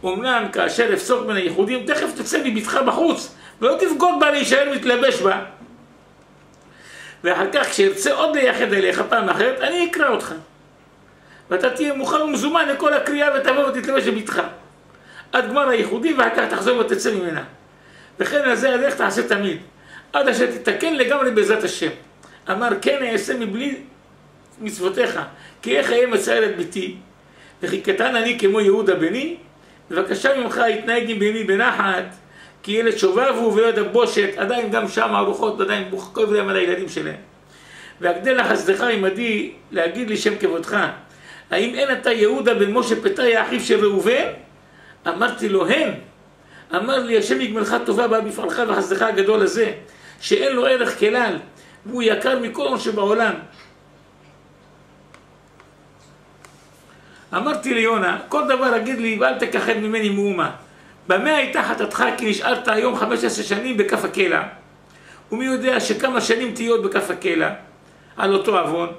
אמנם כאשר אפסוק בין הייחודים תכף תצא מביתך בחוץ ולא תבגוד בה להישאר מתלבש בה, ואחר כך כשארצה עוד לייחד עליך פעם אחרת אני אקרא אותך, ואתה תהיה מוכן ומזומן לכל הקריאה ותבוא ותתלבש בביתך עד גמר הייחודים, ואחר כך תחזור ותצא ממנה. וכן על זה הדרך תעשה תמיד עד אשר תתקן לגמרי בעזרת השם. אמר, כן אעשה מבלי מצוותיך, כי איך אהיה מצער את ביתי, וכי קטן אני כמו יהודה בני, בבקשה ממך התנהג עם בני בנחת, כי ילד שובב הוא ויוד הבושת, עדיין גם שם הרוחות עדיין כואב להם על הילדים שלהם. והגדל לחסדך עמדי להגיד לי שם כבודך, האם אין אתה יהודה בן משה פתאי אחיו של ראובן? אמרתי לו, הן. אמר לי, השם יגמלך טובה בה בפעלך וחסדך הגדול הזה, שאין לו ערך כלל, והוא יקר מכל מה שבעולם. אמרתי ליונה, כל דבר אגיד לי ואל תכחד ממני מאומה. במה הייתה חטאתך כי נשארת היום 15 שנים בכף הקלע? ומי יודע שכמה שנים תהיה עוד בכף הקלע על אותו עוון?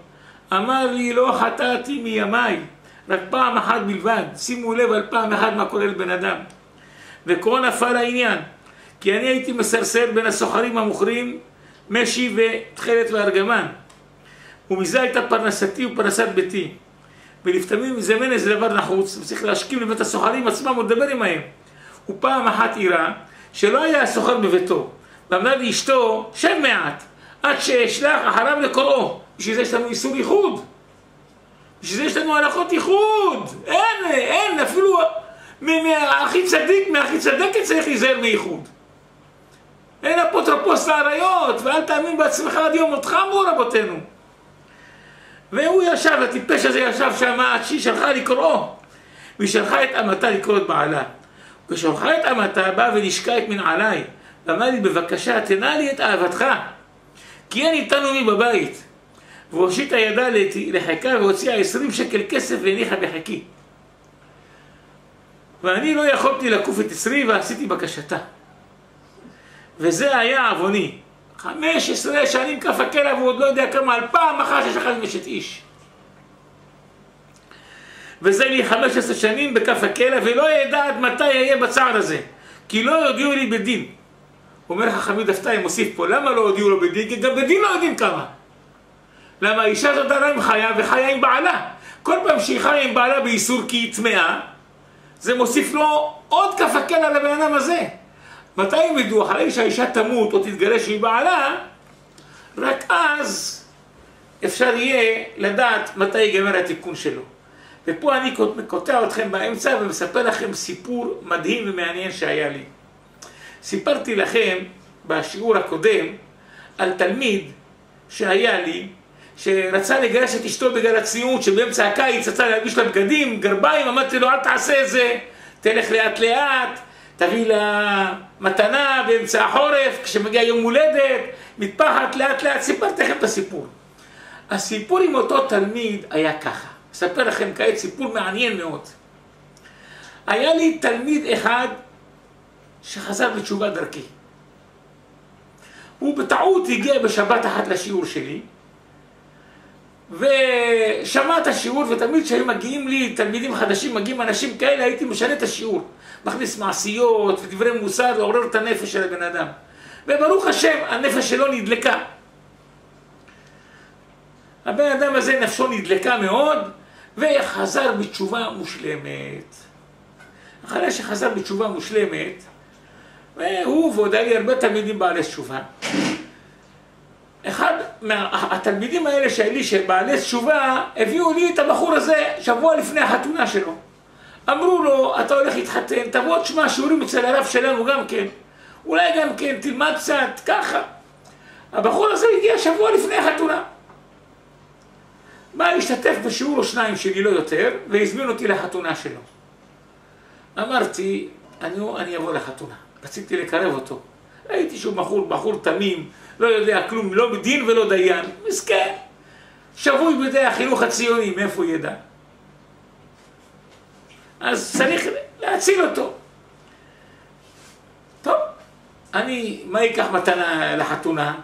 אמר לי, לא חטאתי מימיי, רק פעם אחת בלבד. שימו לב על פעם אחת מה קורה לבן אדם. וכה נפל העניין, כי אני הייתי מסרסר בין הסוחרים המוכרים משי ותכלת וארגמן, ומזה הייתה פרנסתי ופרנסת ביתי. ולפעמים מזמן איזה דבר נחוץ, וצריך להשכים לבית הסוחרים עצמם ולדבר עמהם. ופעם אחת אירה, שלא היה הסוחר בביתו, ואמרה לאשתו, שב מעט, עד שאשלח אחריו לקוראו. בשביל זה יש לנו איסור ייחוד. בשביל זה יש לנו הלכות ייחוד. אין, אפילו מהכי צדקת צריך להיזהר מייחוד. אין אפוטרופוס לעריות, ואל תאמין בעצמך עד יום מותך, אמרו רבותינו. והוא ישב, הטיפש הזה ישב שם עד שהיא שלחה לקרוא. והיא שלחה את אמתה לקרוא את בעלה. ושלחה את אמתה, באה ונשקה את מנעליי. ואמר לי, בבקשה, תנה לי את אהבתך. כי אין איתנו מי בבית. והושיטה ידה לחיקה והוציאה 20 שקל כסף והניחה בחיקי. ואני לא יכולתי לקוף את 20 ועשיתי בקשתה. וזה היה עווני. 15 שנים כף הכלב, והוא עוד לא יודע כמה, על פעם אחת ששכב עם אשת איש. וזה לי 15 שנים בכף הכלב, ולא ידע עד מתי יהיה בצער הזה, כי לא יודיעו לי בדין. אומר לך חמיד דפתאי, מוסיף פה, למה לא יודיעו לו בדין? כי גם בדין לא יודעים כמה. למה האישה הזאת עלה עם חיה וחיה עם בעלה. כל פעם שהיא חיה עם בעלה באיסור כי היא טמאה, זה מוסיף לו עוד כף הכלב לבן אדם הזה. מתי הם ידעו? אחרי שהאישה תמות או תתגרש עם בעלה, רק אז אפשר יהיה לדעת מתי ייגמר התיקון שלו. ופה אני קוטע אתכם באמצע ומספר לכם סיפור מדהים ומעניין שהיה לי. סיפרתי לכם בשיעור הקודם על תלמיד שהיה לי, שרצה לגרש את אשתו בגלל הציונות, שבאמצע הקיץ רצה להגיש לה בגדים, גרביים, אמרתי לו אל תעשה את זה, תלך לאט לאט, תביא לה מתנה באמצע החורף, כשמגיע יום הולדת, מטפחת לאט לאט. סיפרתי לכם את הסיפור. הסיפור עם אותו תלמיד היה ככה. אספר לכם כעת סיפור מעניין מאוד. היה לי תלמיד אחד שחזר בתשובה דרכי. הוא בטעות הגיע בשבת אחת לשיעור שלי, ושמע את השיעור, ותמיד כשהיו מגיעים לי תלמידים חדשים, מגיעים אנשים כאלה, הייתי משנה את השיעור. מכניס מעשיות ודברי מוסר לעורר את הנפש של הבן אדם. וברוך השם, הנפש שלו נדלקה. הבן אדם הזה נפשו נדלקה מאוד, וחזר בתשובה מושלמת. אחרי שחזר בתשובה מושלמת, והוא ועוד היה לי הרבה תלמידים בעלי תשובה. אחד מהתלמידים האלה שהיו לי שבעלי תשובה, הביאו לי את הבחור הזה שבוע לפני החתונה שלו. אמרו לו, אתה הולך להתחתן, תבוא תשמע שיעורים אצל הרב שלנו גם כן. אולי גם כן תלמד קצת, ככה. הבחור הזה הגיע שבוע לפני החתונה. בא להשתתף בשיעור או שניים שלי, לא יותר, והזמין אותי לחתונה שלו. אמרתי, אני אבוא לחתונה. רציתי לקרב אותו. ראיתי שהוא בחור תמים, לא יודע כלום, לא בדין ולא דיין. מסכן. שבוי בידי החינוך הציוני, מאיפה הוא ידע? אז צריך להציל אותו. טוב, מה ייקח מתנה לחתונה?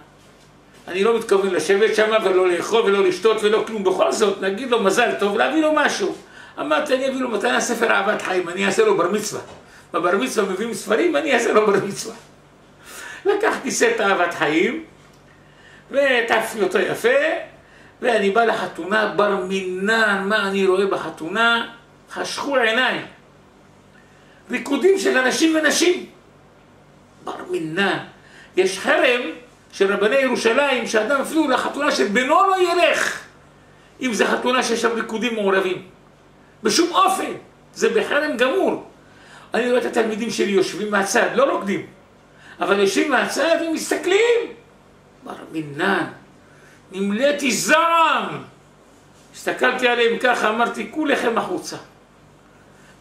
אני לא מתכוון לשבת שם ולא לאכול ולא לשתות ולא כלום. בכל זאת, נגיד לו מזל טוב, להביא לו משהו. אמרתי, אני אביא לו מתנה ספר אהבת חיים, אני אעשה לו בר מצווה. בבר מצווה מביאים ספרים, אני אעשה לו בר מצווה. לקחתי סט אהבת חיים, וטפתי אותו יפה, ואני בא לחתונה, בר מינן, מה אני רואה בחתונה? חשכו עיניי. ריקודים של אנשים ונשים. בר מינן. יש חרם של רבני ירושלים, שאדם אפילו לחתונה של בנו לא ילך, אם זה חתונה שיש שם ריקודים מעורבים. בשום אופן. זה בחרם גמור. אני רואה את התלמידים שלי יושבים מהצד, לא רוקדים, אבל יושבים מהצד ומסתכלים. בר מינן. נמלאתי זעם. הסתכלתי עליהם ככה, אמרתי, כולכם החוצה.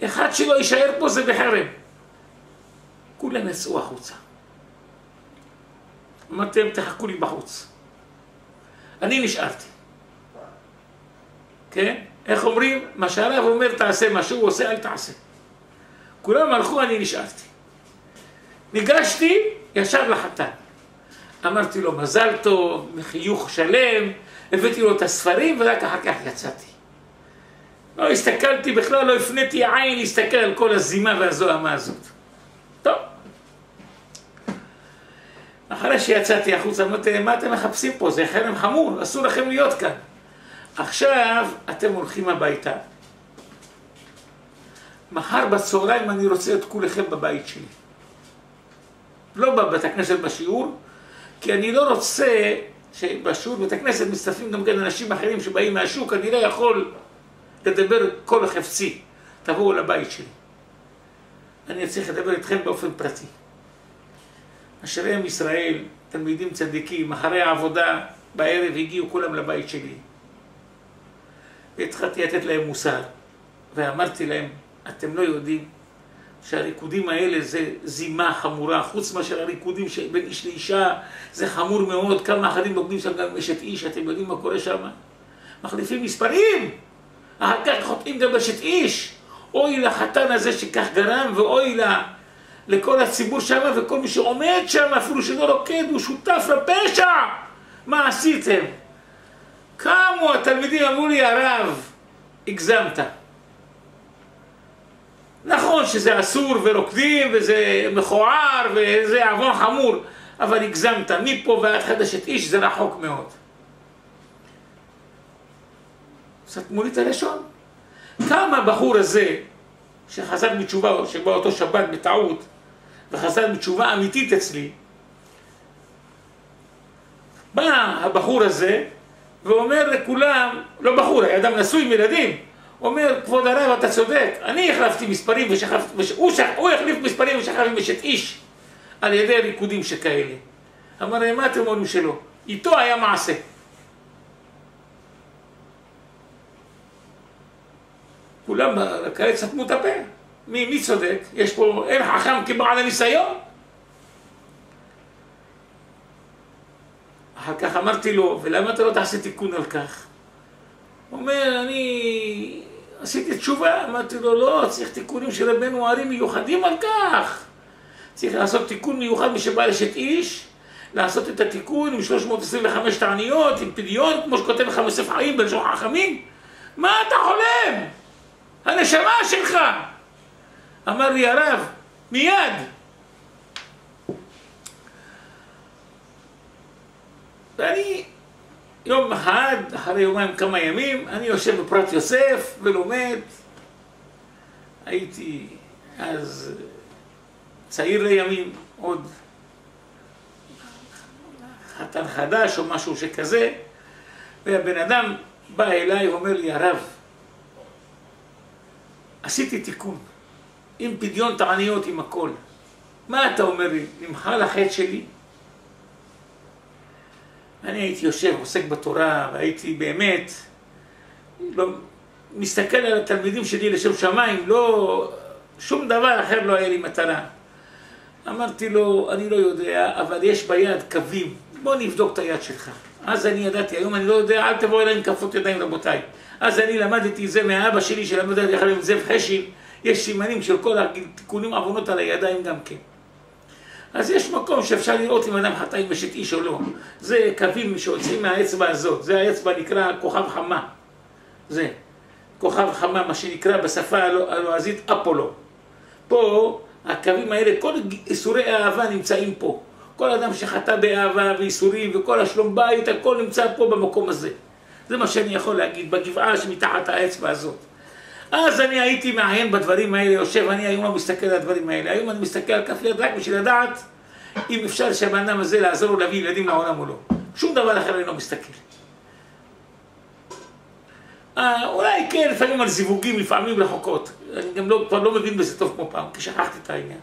אחד שלא יישאר פה זה בחרם. כולם יצאו החוצה. אמרתי להם, תחכו לי בחוץ. אני נשארתי. כן? איך אומרים? מה שהרב אומר, תעשה מה שהוא עושה, אל תעשה. כולם הלכו, אני נשארתי. ניגשתי ישר לחתן. אמרתי לו, מזל טוב, מחיוך שלם, הבאתי לו את הספרים, ורק אחר כך יצאתי. לא הסתכלתי בכלל, לא הפניתי עין להסתכל על כל הזימה והזוהמה הזאת. טוב. אחרי שיצאתי החוצה, אמרתי, מה אתם מחפשים פה? זה חרם חמור, אסור לכם להיות כאן. עכשיו אתם הולכים הביתה. מחר בצהריים אני רוצה את כולכם בבית שלי. לא בבית הכנסת בשיעור, כי אני לא רוצה שבשיעור בית הכנסת מצטרפים גם כן אנשים אחרים שבאים מהשוק, אני לא יכול לדבר כל חפצי. תבואו לבית שלי. אני צריך לדבר איתכם באופן פרטי. אשרי עם ישראל, תלמידים צדיקים, אחרי העבודה בערב הגיעו כולם לבית שלי. והתחלתי לתת להם מוסר, ואמרתי להם, אתם לא יודעים שהריקודים האלה זה זימה חמורה, חוץ מאשר הריקודים בין איש לאישה, זה חמור מאוד, כמה אחרים נוגדים שם גם אשת איש, אתם יודעים מה קורה שם? מחליפים מספרים, אחר כך חוטאים גם אשת איש, אוי לחתן הזה שכך גרם, ואוי לכל הציבור שם, וכל מי שעומד שם, אפילו שלא רוקד, הוא שותף לפשע. מה עשיתם? קמו התלמידים, אמרו לי, הרב, הגזמת. נכון שזה אסור ורוקדים וזה מכוער וזה עוון חמור, אבל הגזמת, מפה ועד חדשת איש זה רחוק מאוד. סתמו לי את הלשון. כמה הבחור הזה שחזר מתשובה, שבא אותו שבת בטעות, וחזר מתשובה אמיתית אצלי, בא הבחור הזה ואומר לכולם, לא בחור, היה אדם נשוי עם ילדים, אומר, כבוד הרב, אתה צודק, אני החלפתי מספרים הוא החליף מספרים ושכב עם אשת איש על ידי ריקודים שכאלה. אמר להם, מה אתם אומרים שלא? איתו היה מעשה. כולם כעת סתמו את הפה. מי צודק? יש פה, אין חכם כבעל הניסיון. אחר כך אמרתי לו, ולמה אתה לא תעשה תיקון על כך? הוא אומר, אני עשיתי תשובה. אמרתי לו, לא, צריך תיקונים של רבנו הערים מיוחדים על כך. צריך לעשות תיקון מיוחד מי שבא לשת איש, לעשות את התיקון עם 325 תעניות, עם פדיון, כמו שכותב לך בספר חיים בלשון חכמים. מה אתה חולם? הנשמה שלך. אמר לי הרב, מיד. ואני יום אחד, אחרי יומיים כמה ימים, אני יושב בפרת יוסף ולומד. הייתי אז צעיר לימים, עוד חתן חדש או משהו שכזה, והבן אדם בא אליי ואומר לי, הרב, עשיתי תיקון, עם פדיון תעניות, עם הכל. מה אתה אומר לי? נמחל החטא שלי? אני הייתי יושב, עוסק בתורה, והייתי באמת לא, מסתכל על התלמידים שלי לשם שמיים, לא, שום דבר אחר לא היה לי מטרה. אמרתי לו, אני לא יודע, אבל יש ביד קווים, בוא נבדוק את היד שלך. אז אני ידעתי, היום אני לא יודע, אל תבוא אליי עם כפות ידיים רבותיי. אז אני למדתי את זה מהאבא שלי, שלמדתי יחד עם זאב חשין, יש סימנים של כל התיקונים עוונות על הידיים גם כן. אז יש מקום שאפשר לראות אם אדם חטא עם אשת איש או לא. זה קווים שיוצאים מהאצבע הזאת, זה האצבע נקרא כוכב חמה. זה, כוכב חמה, מה שנקרא בשפה הלועזית אפולו. פה, הקווים האלה, כל איסורי האהבה נמצאים פה. כל אדם שחטא באהבה ואיסורים וכל השלום בית, הכל נמצא פה במקום הזה. זה מה שאני יכול להגיד, בגבעה שמתחת האצבע הזאת. אז אני הייתי מעיין בדברים האלה, יושב, אני היום לא מסתכל על הדברים האלה. היום אני מסתכל על כף יד רק בשביל לדעת אם אפשר שהבן הזה לעזור לו להביא ילדים לעולם או לא. שום דבר אחר אני לא מסתכל. אולי כן, לפעמים על זיווגים, לפעמים רחוקות. אני גם כבר לא מבין בזה טוב כמו פעם, כי שכחתי את העניין.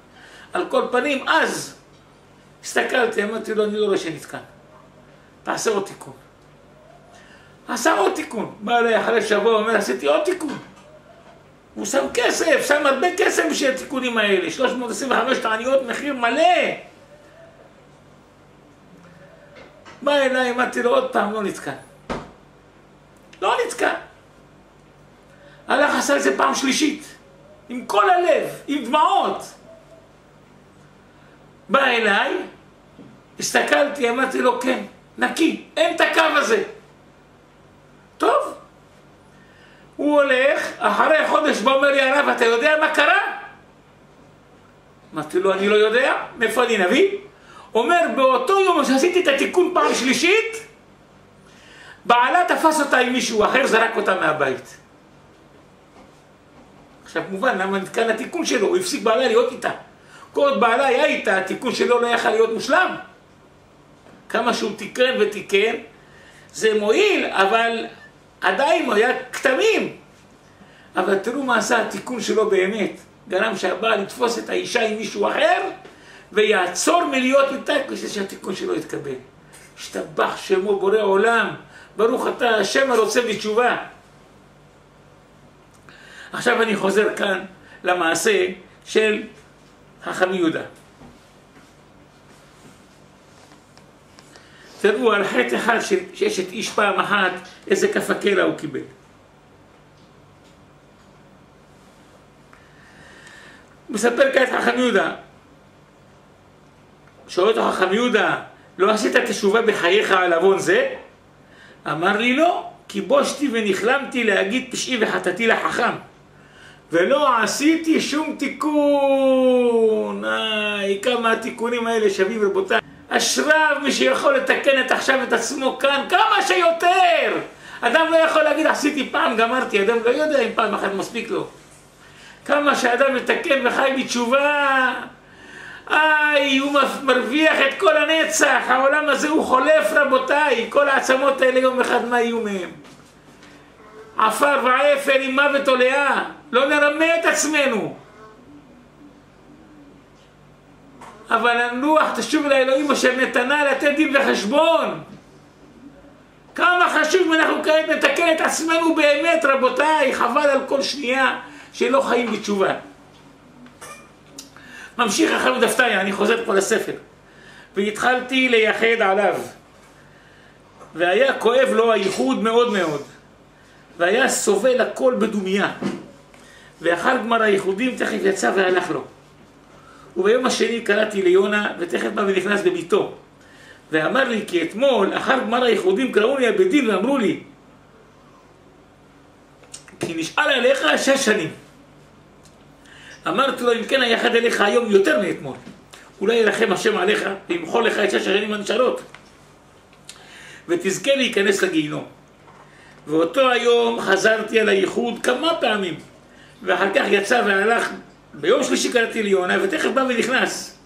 על כל פנים, אז הסתכלתי, אמרתי לו, אני לא רואה שנתקן. תעשה עוד תיקון. עשה עוד תיקון. בא אליי אחרי שבוע, אומר, עשיתי עוד תיקון. הוא שם כסף, שם הרבה כסף בשביל התיקונים האלה. 325 תעניות, מחיר מלא. בא אליי, אמרתי לו עוד פעם, לא נתקן. לא נתקן. הלך עשה את זה פעם שלישית. עם כל הלב, עם דמעות. בא אליי, הסתכלתי, אמרתי לו, כן, נקי, אין את הקו הזה. טוב. הוא הולך, אחרי חודש בא אומר לי, הרב, אתה יודע מה קרה? אמרתי לו, אני לא יודע, מאיפה אני נביא? אומר, באותו יום שעשיתי את התיקון פעם שלישית, בעלה תפס אותה עם מישהו אחר, זרק אותה מהבית. עכשיו מובן למה כאן התיקון שלו, הוא הפסיק בעלה להיות איתה. כל עוד בעלה היה איתה, התיקון שלו לא יכל להיות מושלם. כמה שהוא תיקן ותיקן, זה מועיל, אבל עדיין הוא היה כתמים. אבל תראו מה עשה התיקון שלו באמת. גרם שהבעל לתפוס את האישה עם מישהו אחר, ויעצור מלהיות איתה כדי שהתיקון שלו יתקבל. השתבח שמו בורא עולם, ברוך אתה השם הרוצה בתשובה. עכשיו אני חוזר כאן למעשה של חכם יהודה. תראו על חטא אחד שיש את איש פעם אחת, איזה כף הקלע הוא קיבל. מספר כעת חכם יהודה, שואל אותו חכם יהודה, לא עשית תשובה בחייך על עוון זה? אמר לי לא, כי בושתי ונכלמתי להגיד פשעי וחטאתי לחכם, ולא עשיתי שום תיקון. כמה התיקונים האלה שווים רבותיי. אשריו מי שיכול לתקן את עכשיו את עצמו כאן כמה שיותר. אדם לא יכול להגיד עשיתי פעם גמרתי, אדם לא יודע אם פעם אחת מספיק לו. כמה שאדם מתקן וחי בתשובה, הוא מרוויח את כל הנצח. העולם הזה הוא חולף רבותיי, כל העצמות האלה יום אחד מה יהיו מהם? עפר ועפר עם מוות עוליה. לא נרמה את עצמנו. אבל הנוח תשוב לאלוהים אשר נתנה לתת דין וחשבון. כמה חשוב אם אנחנו כעת נתקן את עצמנו באמת רבותיי, חבל על כל שנייה שלא חיים בתשובה. ממשיך חכם דפתיה, אני חוזר פה לספר. והתחלתי לייחד עליו, והיה כואב לו הייחוד מאוד מאוד, והיה סובל הכל בדומיה, ואחר גמר הייחודים תכף יצא והלך לו. וביום השני קראתי ליונה, ותכף בא ונכנס בביתו, ואמר לי כי אתמול אחר גמר הייחודים קראוני הבדין ואמרו לי כי נשאל עליך 6 שנים. אמרתי לו אם כן היחד אליך היום יותר מאתמול, אולי ירחם השם עליך וימחול לך את 6 השנים הנשארות ותזכה להיכנס לגיהינום. ואותו היום חזרתי על הייחוד כמה פעמים, ואחר כך יצא והלך. ביום שלישי קראתי ליונה, ותכף בא ונכנס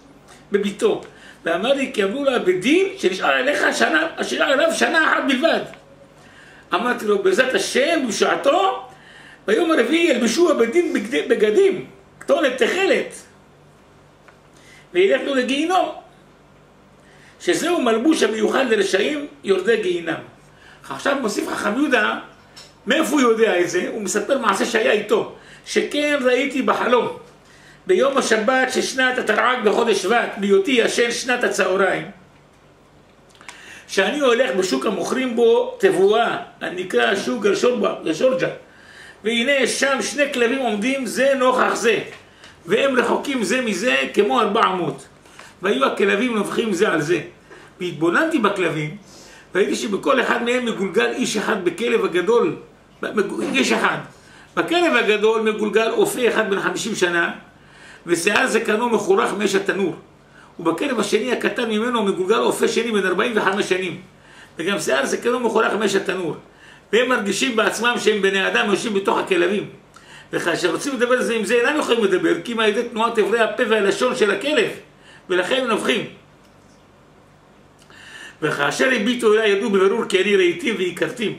בביתו, ואמר לי כי אמרו לה בדין שנשאר עליו שנה אחת בלבד. אמרתי לו בעזרת השם בשעתו ביום הרביעי ילבשו הבדין בגדים כתונת תכלת וילך לו לגיהינום, שזהו מלבוש המיוחד לרשעים יורדי גיהינם. עכשיו מוסיף חכם יהודה, מאיפה הוא יודע את זה? הוא מספר מעשה שהיה איתו, שכן ראיתי בחלום ביום השבת ששנת התרע"ג בחודש שבט, בהיותי ישן שנת הצהריים, שאני הולך בשוק המוכרים בו תבואה, הנקרא שוק גרשורג'ה, והנה שם 2 כלבים עומדים זה נוכח זה, והם רחוקים זה מזה כמו 400, והיו הכלבים נובחים זה על זה. והתבוננתי בכלבים, והייתי שבכל אחד מהם מגולגל איש אחד בכלב הגדול, איש אחד. בכלב הגדול מגולגל אופה אחד בן 50 שנה, ושיער זקנו מחורח מאש התנור. ובכלב השני הקטן ממנו מגולגל אופה שני בן 45 שנים, וגם שיער זקנו מחורח מאש התנור. והם מרגישים בעצמם שהם בני אדם יושבים בתוך הכלבים. וכאשר רוצים לדבר זה עם זה אינם יכולים לדבר, כי אם על ידי תנועת אברי הפה והלשון של הכלב, ולכן הם נובחים. וכאשר הביטו אליי ידעו בבירור כי אני רהיטים ועיקרתים,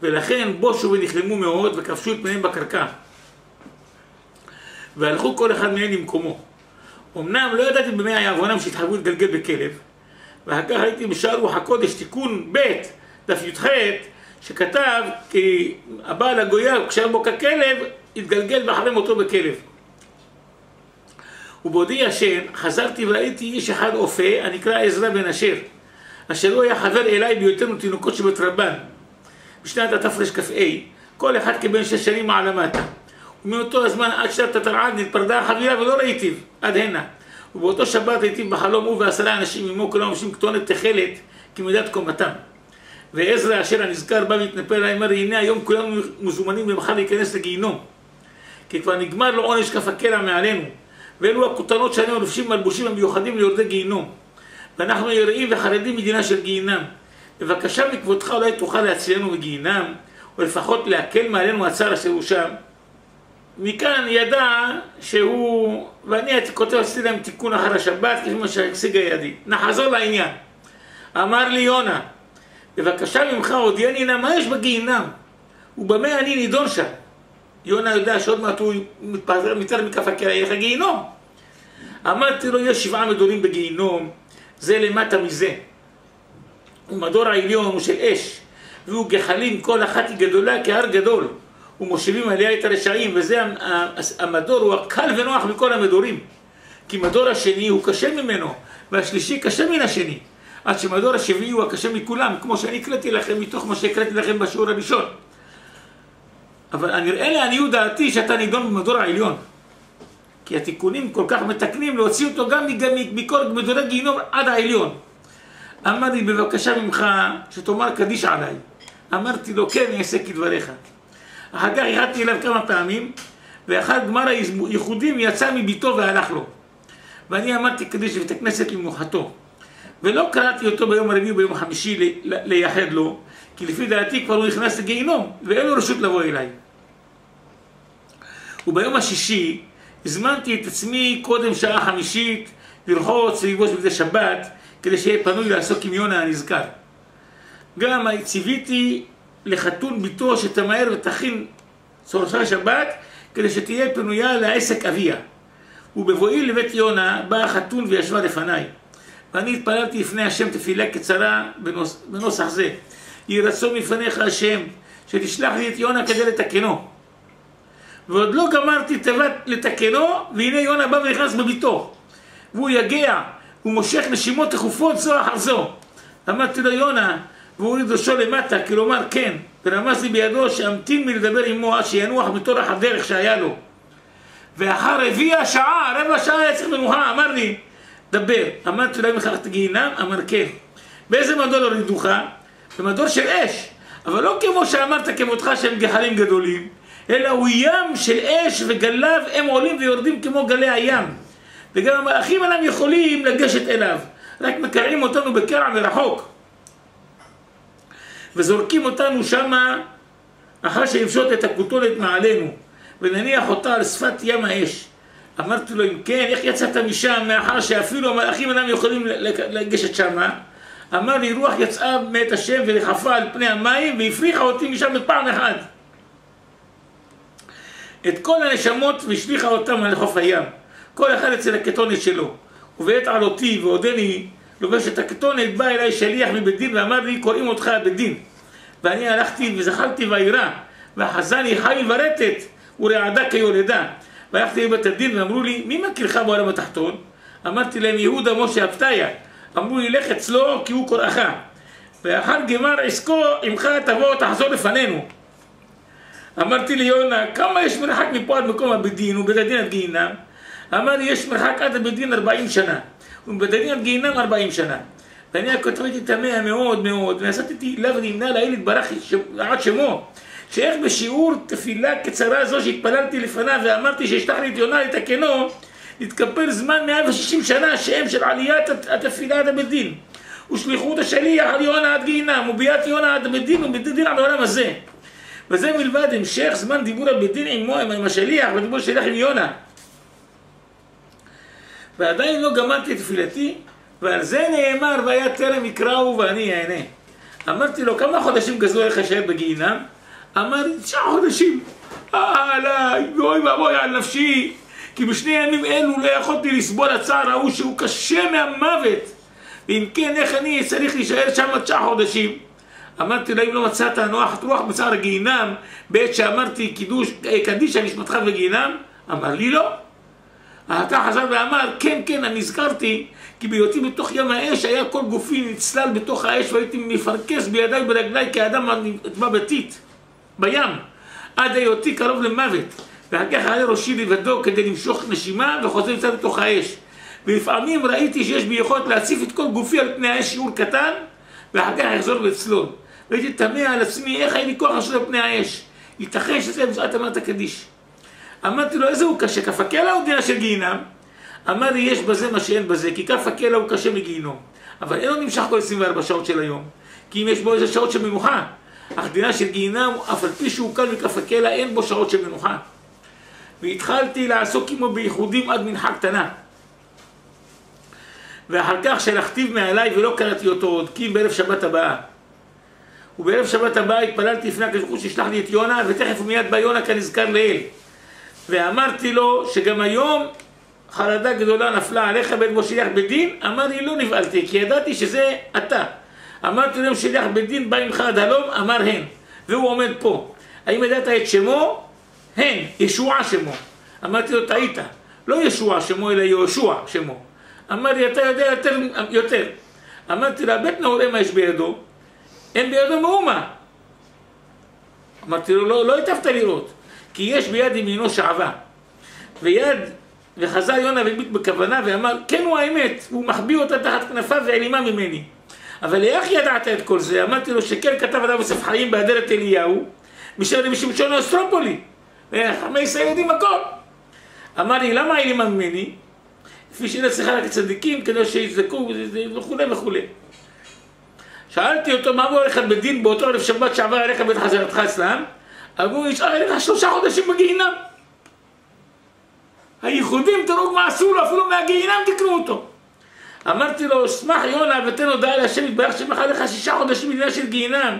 ולכן בושו ונכלמו מאוד וכבשו את פניהם בקרקע, והלכו כל אחד מהם למקומו. אמנם לא ידעתי במי היה עוונם שהתחייבו להתגלגל בכלב, ואחר כך הייתי בשער רוח הקודש תיקון ב' דף י"ח, שכתב כי הבעל הגויה כשהיה בו ככלב התגלגל ואחרי מותו בכלב. ובעודי ישן חזרתי וראיתי איש אחד אופה הנקרא עזרא בן אשר, אשר הוא היה חבר אליי בהיותנו תינוקות שבט רבן בשנת התרכ"ה, כל אחד כבן 6 שנים מעלה-מטה. ומאותו הזמן עד שנת התרע"ג נתפרדה החבילה ולא ראיתיו עד הנה. ובאותו שבת ראיתיו בחלום הוא ו10 אנשים עמו כולם אנשים כתונת תכלת כמידת קומתם. ועזרא אשר הנזכר בא והתנפל אליי, אמר הנה היום כולנו מזומנים ומחר להיכנס לגיהינום, כי כבר נגמר לו עונש כף הקלע מעלינו, ואלו הכותנות שאנו לובשים מלבושים המיוחדים ליורדי גיהינום, ואנחנו יראים וחרדים מדינה של גיהינם. בבקשה מכבודך אולי תוכל להצילנו מגיהינם, או לפחות להקל מעלינו הצער אשר הוא שם. מכאן ידע שהוא, ואני כותב עשיתי להם תיקון אחר השבת, כפי מה שהשיג הידי. נחזור לעניין. אמר לי יונה, בבקשה ממך הודיעני נא מה יש בגיהינם, ובמה אני נידון שם. יונה יודע שעוד מעט הוא מתפטר מכף הקרח הגיהינום. אמרתי לו, יש 7 מדורים בגיהינום, זה למטה מזה. ומדור העליון הוא של אש, והוא גחלים, כל אחת היא גדולה כהר גדול, ומושיבים עליה את הרשעים, וזה המדור, הוא הקל ונוח מכל המדורים. כי מדור השני הוא קשה ממנו, והשלישי קשה מן השני, עד שמדור השביעי הוא הקשה מכולם, כמו שאני הקראתי לכם מתוך מה שהקראתי לכם בשיעור הראשון. אבל נראה לעניות דעתי שאתה נידון במדור העליון, כי התיקונים כל כך מתקנים להוציא אותו גם מכל מדורי גיהינום עד העליון. אמר לי, בבקשה ממך שתאמר קדיש עליי. אמרתי לו, כן, אני אעשה כדבריך. אחר כך הגעתי אליו כמה פעמים, ואחר גמר הייחודים יצא מביתו והלך לו. ואני אמרתי קדיש בבית הכנסת למנוחתו. ולא קראתי אותו ביום הרביעי וביום החמישי לייחד לו, כי לפי דעתי כבר הוא נכנס לגיהינום, ואין לו רשות לבוא אליי. וביום השישי הזמנתי את עצמי קודם שעה חמישית לרחוץ וללבוש בגדי שבת, כדי שיהיה פנוי לעסוק עם יונה הנזכר. גם ציוויתי לחתון ביתו שתמהר ותכין צורשה שבת, כדי שתהיה פנויה לעסק אביה. ובבואי לבית יונה בא החתון וישבה לפניי. ואני התפללתי לפני השם תפילה קצרה בנוסח זה. יהי רצון מפניך השם שתשלח לי את יונה כדי לתקנו. ועוד לא גמרתי תיבת לתקנו, והנה יונה בא ונכנס בביתו. והוא יגע, הוא מושך נשימות תכופות זו אחר זו. אמרתי לו יונה, והוא הוריד ראשו למטה, כלומר כן, ורמז לי בידו שאמתין מלדבר עמו עד שינוח בתורך הדרך שהיה לו. ואחר רבע שעה היה צריך מנוחה, אמר לי, דבר. אמרתי לו, אם הכרחת גיהינם? אמר כן. באיזה מדור הורידוך? במדור של אש, אבל לא כמו שאמרת כמותך שהם גחלים גדולים, אלא הוא ים של אש וגליו, הם עולים ויורדים כמו גלי הים. וגם המלאכים אינם יכולים לגשת אליו, רק מקרעים אותנו בקרע מרחוק. וזורקים אותנו שמה אחר שיפשוט את הכותונת מעלינו, ונניח אותה על שפת ים האש. אמרתי לו, אם כן, איך יצאת משם מאחר שאפילו המלאכים אינם יכולים לגשת שמה? אמר לי, רוח יצאה מאת השם ולחפה על פני המים והפריחה אותי משם בפעם אחת. את כל הנשמות והשליחה אותם על חוף הים, כל אחד אצל הכתונת שלו. ובעת עלותי ועודני לובש את הכתונת, בא אליי שליח מבית דין ואמר לי, קוראים אותך בית דין. ואני הלכתי וזחלתי וירא, ואחזני חי ורטט ורעדה כיולדה. והלכתי לבית הדין ואמרו לי, מי מכירך בעולם התחתון? אמרתי להם, יהודה משה הפתיה. אמרו לי, לך אצלו כי הוא קוראך. ואחר גמר עסקו עמך תבוא תחזור לפנינו. אמרתי לי, יונה, כמה יש מרחק מפה עד מקום הבית דין ובית הדין עד גיהינם? אמר לי, יש מרחק עד הבית דין 40 שנה ובית הדין עד גיהינם 40 שנה. ואני הכותבתי תמה מאוד מאוד, ועשיתי לה ונמנה לאל יתברך עד שמו, שאיך בשיעור תפילה קצרה זו שהתפללתי לפניו ואמרתי שישלח לי את יונה לתקנו, נתקפל זמן 160 שנה שם של עליית התפילה עד הבית דין, ושליחות השליח על יונה עד גיהינם, וביאת יונה עד הבית דין ובית דין על העולם הזה. וזה מלבד המשך זמן דיבור הבית דין עמו, עם השליח, ודיבור שליח עם יונה. ועדיין לא גמרתי את תפילתי, ועל זה נאמר, והיה טרם יקראו ואני אענה. אמרתי לו, כמה חודשים גזרו לך להישאר בגיהינם? אמר לי, 9 חודשים. עליי, ואוי ואבוי על נפשי, כי בשני ימים אלו לא יכולתי לסבול הצער ההוא שהוא קשה מהמוות. ואם כן, איך אני צריך להישאר שם 9 חודשים? אמרתי לו, אם לא מצאת נוח רוח בצער הגיהינם, בעת שאמרתי קדיש על נשמתך בגיהינם? אמר לי לא. אתה חזר ואמר, כן, כן, אני הזכרתי, כי בהיותי בתוך ים האש היה כל גופי נצלל בתוך האש, והייתי מפרקס בידיי ברגליי כאדם נטבע בתית בים, עד היותי קרוב למוות. ואחר כך היה ראשי לבדו כדי למשוך נשימה וחוזר יצא בתוך האש. ולפעמים ראיתי שיש בי יכולת להציף את כל גופי על פני האש שיעור קטן, ואחר כך יחזור ואצלול. והייתי תמה על עצמי, איך היה לי כוח לשוב על פני האש? ייתכן שזה בזאת אמרת קדיש. אמרתי לו, איזה הוא קשה? כף הקלע או דינה של גיהינם? אמר לי, יש בזה מה שאין בזה, כי כף הקלע הוא קשה מגיהינום. אבל אינו נמשך כל 24 שעות של היום. כי אם יש בו איזה שעות של מנוחה. אך דינה של גיהינם, אף על פי שהוא קל מכף הקלע, אין בו שעות של מנוחה. והתחלתי לעסוק עמו בייחודים עד מנחה קטנה. ואחר כך שלחתיו מעליי ולא קראתי אותו עוד, כי אם בערב שבת הבאה. ובערב שבת הבאה התפללתי לפני הקדוש ברוך הוא שישלח לי את יונה, ותכף ומיד בא יונה כנזכר לעיל. ואמרתי לו שגם היום חרדה גדולה נפלה עליך בעת בו שליח בדין. אמר לי לא נבהלתי, כי ידעתי שזה אתה. אמרתי להם שליח בדין בא עמך עד הלום, אמר הן. והוא עומד פה. האם ידעת את שמו? הן, ישוע שמו. אמרתי לו טעית, לא ישוע שמו אלא יהושע שמו. אמר לי אתה יודע יותר. אמרתי לה בית נאורה מה יש בידו? אין בידו מאומה. אמרתי לו לא היטבת לראות, כי יש ביד ימינו שעבה. וחזר יונה והביט בכוונה ואמר כן הוא האמת, הוא מחביא אותה תחת כנפיו והעלימה ממני. אבל איך ידעת את כל זה? אמרתי לו שכן כתב אדם בספר חיים באדרת אליהו משמשון אסטרופולי, וחכמי ישראל יודעים הכל. אמר לי למה העלימה ממני? כפי שאין צריכה רק צדיקים כדי שיצדקו וכו' וכו'. שאלתי אותו מה אמרו עליך בדין באותו ערב שבת שעבר עליך בית חזרתך אצלם? אמרו ישאר עליך 3 חודשים בגיהינם. הייחודים תראו מה עשו לו, אפילו מהגיהינם תקנו אותו. אמרתי לו שמח יונה ותן הודעה להשם יתברך שמח עליך 6 חודשים מדינה של גיהינם.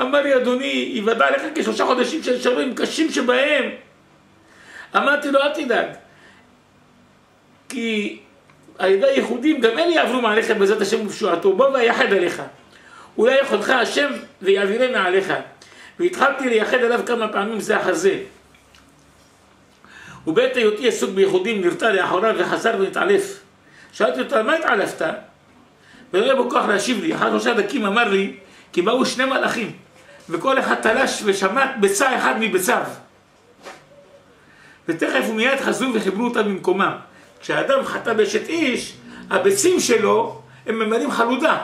אמר לי אדוני יוודע עליך כ3 חודשים של שרים קשים שבהם. אמרתי לו אל תדאג, כי על ידי ייחודים גם אלה יעברו מעליך בעזרת השם ובשועתו. בוא ויחד עליך, אולי יחודך השם ויעבירם מעליך. והתחלתי לייחד עליו כמה פעמים זה אחר זה. ובעת היותי עסוק בייחודים נרתע לאחוריו וחזר ונתעלף. שאלתי אותו מה התעלפת? ולא היה בו כוח להשיב לי. אחר 3 דקים אמר לי כי באו 2 מלאכים וכל אחד תלש ושמט ביצה אחד מביציו, ותכף ומיד חזרו וחיברו אותם במקומם. כשהאדם חטא באשת איש, הביצים שלו הם ממלאים חלודה,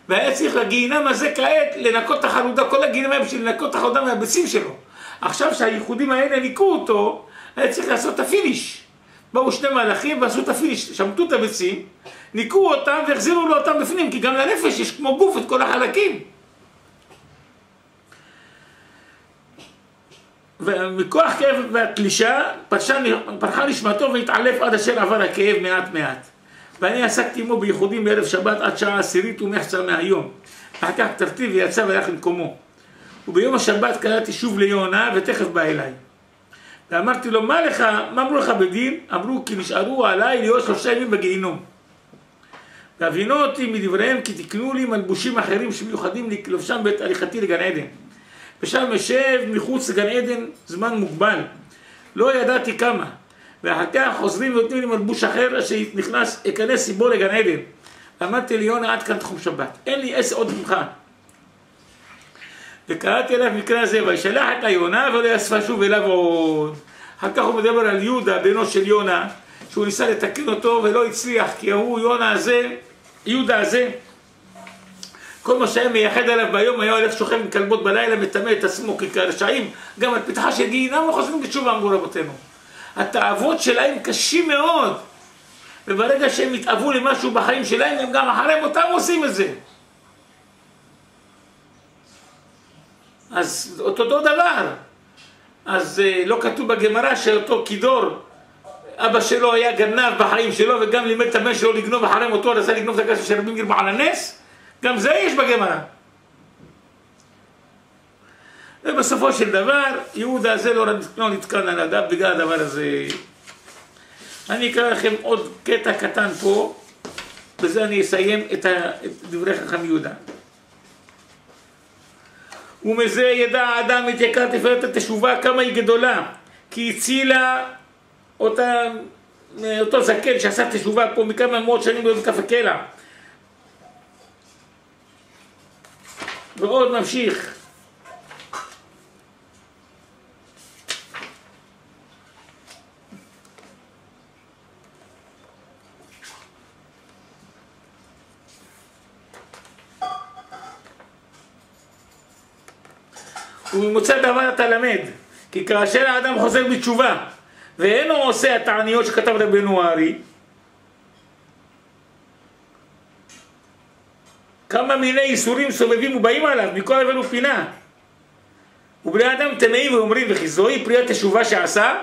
והיה צריך לגיהינם הזה כעת לנקות את החלודה. כל הגיהינם היה בשביל לנקות את החלודה מהביצים שלו. עכשיו שהייחודים האלה ניקו אותו, היה צריך לעשות את הפיניש. באו 2 מלאכים ועשו את הפיניש, שמטו את הביצים, ניקו אותם והחזירו לו אותם בפנים, כי גם לנפש יש כמו גוף את כל החלקים. ומכוח כאב והתלישה פרחה נשמתו והתעלף עד אשר עבר הכאב מעט מעט. ואני עסקתי עמו בייחודים בערב שבת עד שעה 10 ומחצה מהיום. אחר כך תרתי ויצא והלך למקומו. וביום השבת קראתי שוב ליונה ותכף בא אליי. ואמרתי לו מה לך, מה אמרו לך בדין? אמרו כי נשארו עליי להיות 3 ימים בגיהינום. והבינו אותי מדבריהם כי תקנו לי מלבושים אחרים שמיוחדים לבשם בעת הליכתי לגן עדן. ושם ישב מחוץ לגן עדן זמן מוגבל, לא ידעתי כמה. ואחר כך חוזרים ונותנים לי מלבוש אחר אכנס בו לגן עדן. אמרתי לי יונה עד כאן תחום שבת, אין לי עשר עוד ממך. וקראתי אליו מקרא הזה וישלח את היונה ולא יספה שוב אליו עוד. אחר כך הוא מדבר על יהודה בנו של יונה, שהוא ניסה לתקן אותו ולא הצליח, כי הוא יונה הזה, יהודה הזה, כל מה שהיה מייחד עליו ביום היה הולך שוכב עם כלבות בלילה, מטמא את עצמו כרשעים. גם על פתחה של גיהינם לא חוזרים בתשובה, אמרו רבותינו. התאוות שלהם קשים מאוד, וברגע שהם התאוו למשהו בחיים שלהם הם גם אחרי מותם עושים את זה. אז אותו דבר. אז לא כתוב בגמרא שאותו קידור אבא שלו היה גנב בחיים שלו וגם לימד את הבן שלו לגנוב אחרי מותו, רצה לגנוב את הכסף של רבי מאיר בעל הנס? גם זה יש בגמרא. ובסופו של דבר יהודה הזה לא נתקן על הדף בגלל הדבר הזה. אני אקרא לכם עוד קטע קטן פה, בזה אני אסיים את דברי חכם יהודה. ומזה ידע האדם את יקר תפארת התשובה כמה היא גדולה, כי הצילה אותו זקן שעשה תשובה פה מכמה מאות שנים בכף הקלע. ועוד ממשיך. וממוצא דבר אתה למד, כי כאשר האדם חוזר בתשובה ואינו עושה התעניות שכתב רבנו הארי, כמה מיני איסורים סובבים ובאים עליו מכל עבר ופינה. ובני אדם טמאים ואומרים, וכי זוהי פרי התשובה שעשה,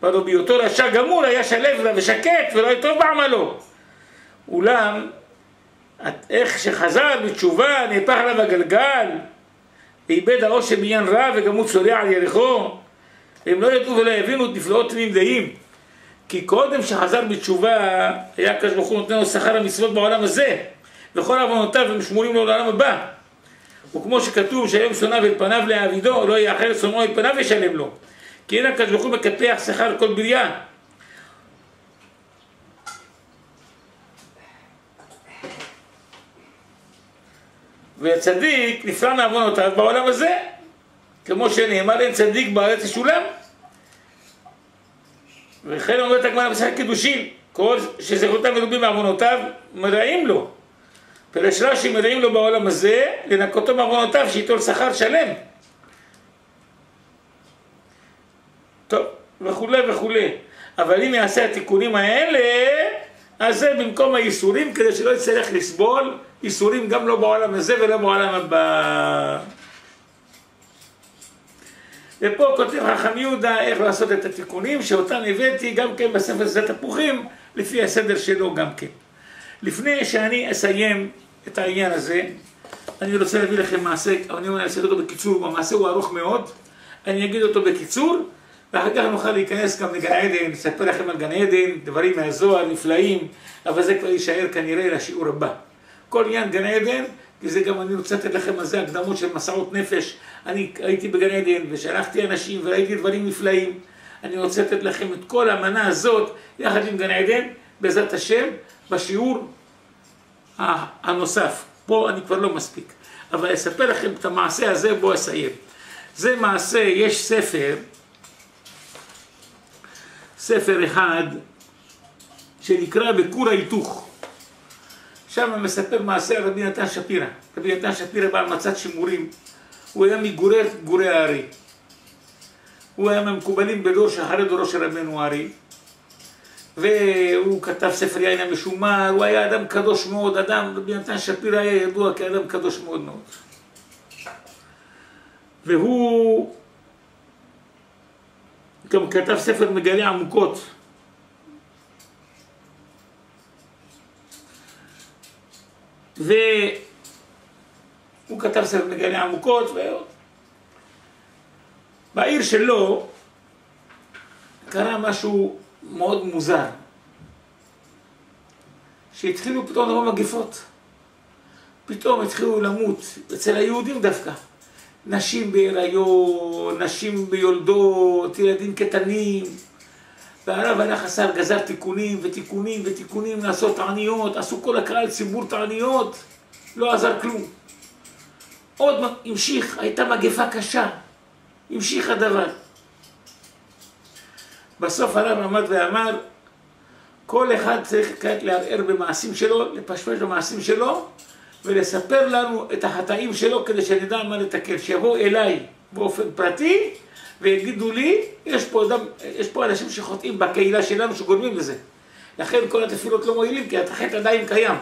והלא בהיותו רשע גמור היה שלב לה ושקט ולא היה טוב בעמלו. אולם איך שחזר בתשובה נהפך עליו הגלגל ואיבד העושר בעניין רע וגם הוא צורע על יריחו. הם לא ידעו ולא הבינו את נפלאות תמים דעים, כי קודם שחזר בתשובה היה הקדוש ברוך הוא נותן לו שכר המצוות בעולם הזה, וכל עוונותיו הם שמורים לו לעולם הבא. וכמו שכתוב שהיום שונאיו אל פניו להעבידו, לא יאחר שונאו אל פניו ישלם לו, כי אין הקדוש ברוך הוא מקפח שכר כל בריה. והצדיק נפרע מעוונותיו בעולם הזה, כמו שנאמר אין צדיק בארץ ישולם. וכן אומרת הגמרא במסכת קידושין, כל שזכרותיו מרובים מעוונותיו מרעים לו. פירש רש"י מרעים לו בעולם הזה לנקותו מעוונותיו שייטול שכר שלם. טוב, וכולי וכולי. אבל אם יעשה התיקונים האלה, אז זה במקום האיסורים, כדי שלא יצטרך לסבול איסורים גם לא בעולם הזה ולא בעולם הבא. ופה כותב חכם יהודה איך לעשות את התיקונים, שאותם הבאתי גם כן בספר שדה תפוחים, לפי הסדר שלו גם כן. לפני שאני אסיים את העניין הזה, אני רוצה להביא לכם מעשה, אני אעשה אותו בקיצור, המעשה הוא ארוך מאוד, אני אגיד אותו בקיצור, ואחר כך נוכל להיכנס גם לגן עדן, לספר לכם על גן עדן, דברים מהזוהר, נפלאים, אבל זה כבר יישאר כנראה לשיעור הבא. כל עניין גן עדן, כי זה גם אני רוצה לתת לכם על זה הקדמות של מסעות נפש. אני הייתי בגן עדן ושלחתי אנשים וראיתי דברים נפלאים. אני רוצה לתת לכם את כל המנה הזאת יחד עם גן עדן, בעזרת השם, בשיעור הנוסף. פה אני כבר לא מספיק. אבל אספר לכם את המעשה הזה, בואו אסיים. זה מעשה, יש ספר אחד שנקרא בכור ההיתוך. שם מספר מעשה רבי נתן שפירא. רבי נתן שפירא בעל מצת שימורים. הוא היה מגורי הארי. הוא היה מהמקובלים בדור שאחרי דורו של רבנו הארי. והוא כתב ספר יין המשומר. הוא היה אדם קדוש מאוד. רבי נתן שפירא היה ידוע כאדם קדוש מאוד מאוד. והוא גם כתב ספר מגלה עמוקות. והוא כתב ספר מגלה עמוקות, בעיר שלו קרה משהו מאוד מוזר, שהתחילו פתאום לבוא מגפות, פתאום התחילו למות, אצל היהודים דווקא, נשים בהיריון, נשים ביולדות, ילדים קטנים, והרב הלך עשה גזר תיקונים ותיקונים ותיקונים לעשות תעניות, עשו כל הקהל ציבור תעניות, לא עזר כלום. עוד המשיך, הייתה מגפה קשה, המשיך הדבר. בסוף הרב עמד ואמר, כל אחד צריך כעת לערער במעשים שלו, לפשפש במעשים שלו, ולספר לנו את החטאים שלו כדי שנדע מה לתקן. שיבואו אליי באופן פרטי, ויגידו לי, יש פה אנשים שחוטאים בקהילה שלנו שגורמים לזה. לכן כל התפילות לא מועילים, כי החטא עדיין קיים.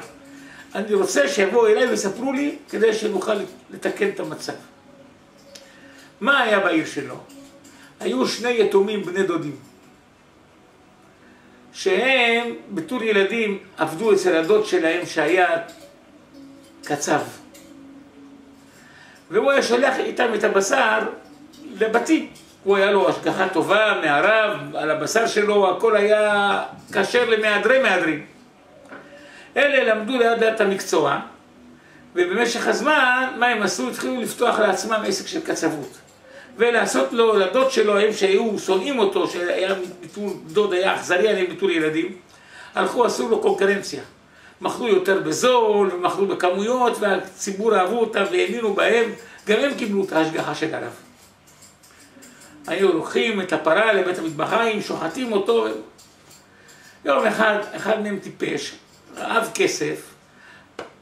אני רוצה שיבואו אליי ויספרו לי, כדי שנוכל לתקן את המצב. מה היה בעיר שלו? היו שני יתומים בני דודים, שהם בתור ילדים עבדו אצל הדוד שלהם שהיה קצב. והוא היה שולח איתם את הבשר לבתים. הוא היה לו השגחה טובה מהרב, על הבשר שלו, הכל היה כשר למהדרים. אלה למדו ליד את המקצוע, ובמשך הזמן, מה הם עשו? התחילו לפתוח לעצמם עסק של קצבות. ולעשות לו, לדוד שלו, הם שהיו שונאים אותו, שהיה ביטול דוד, היה אכזרי עליהם ביטול ילדים, הלכו, עשו לו קונקרנציה. מכרו יותר בזול, ומכרו בכמויות, והציבור אהבו אותם והאמינו בהם, גם הם קיבלו את ההשגחה של הרב. היו לוקחים את הפרה לבית המטבחיים, שוחטים אותו. יום אחד מהם טיפש, רעב כסף,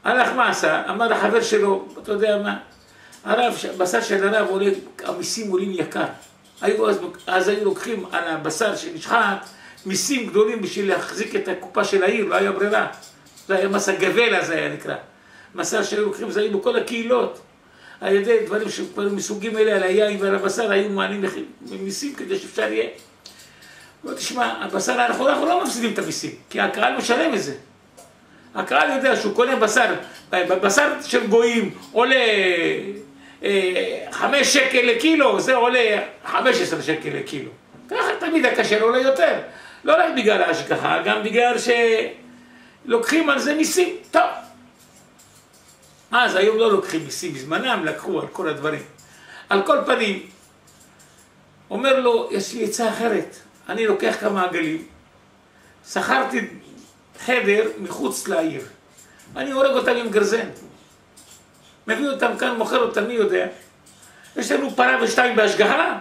הלך מה עשה? אמר לחבר שלו, אתה יודע מה? בשר של הרב עולה, המיסים עולים יקר. אז היו לוקחים על הבשר שנשחט, מיסים גדולים בשביל להחזיק את הקופה של העיר, לא היה ברירה. זה היה מס הגבל, זה היה נקרא. מסר שהיו לוקחים זה היו בכל הקהילות. על ידי דברים מסוגים אלה, על היין ועל הבשר, היו מעלים מיסים כדי שאפשר יהיה. תשמע, הבשר, אנחנו לא מפסידים את המיסים, כי הקהל משלם את זה. הקהל יודע שהוא קונה בשר של גויים עולה 5 שקל לקילו, זה עולה 15 שקל לקילו. ככה תמיד הכשר עולה יותר. לא רק בגלל ההשגחה, גם בגלל שלוקחים על זה מיסים. טוב. אז היום לא לוקחים מיסים, בזמנם לקחו על כל הדברים. על כל פנים, אומר לו, יש לי עצה אחרת. אני לוקח כמה עגלים, שכרתי חדר מחוץ לעיר. אני הורג אותם עם גרזן. מביא אותם כאן, מוכר אותם, מי יודע? יש לנו פרה ושתיים בהשגחה.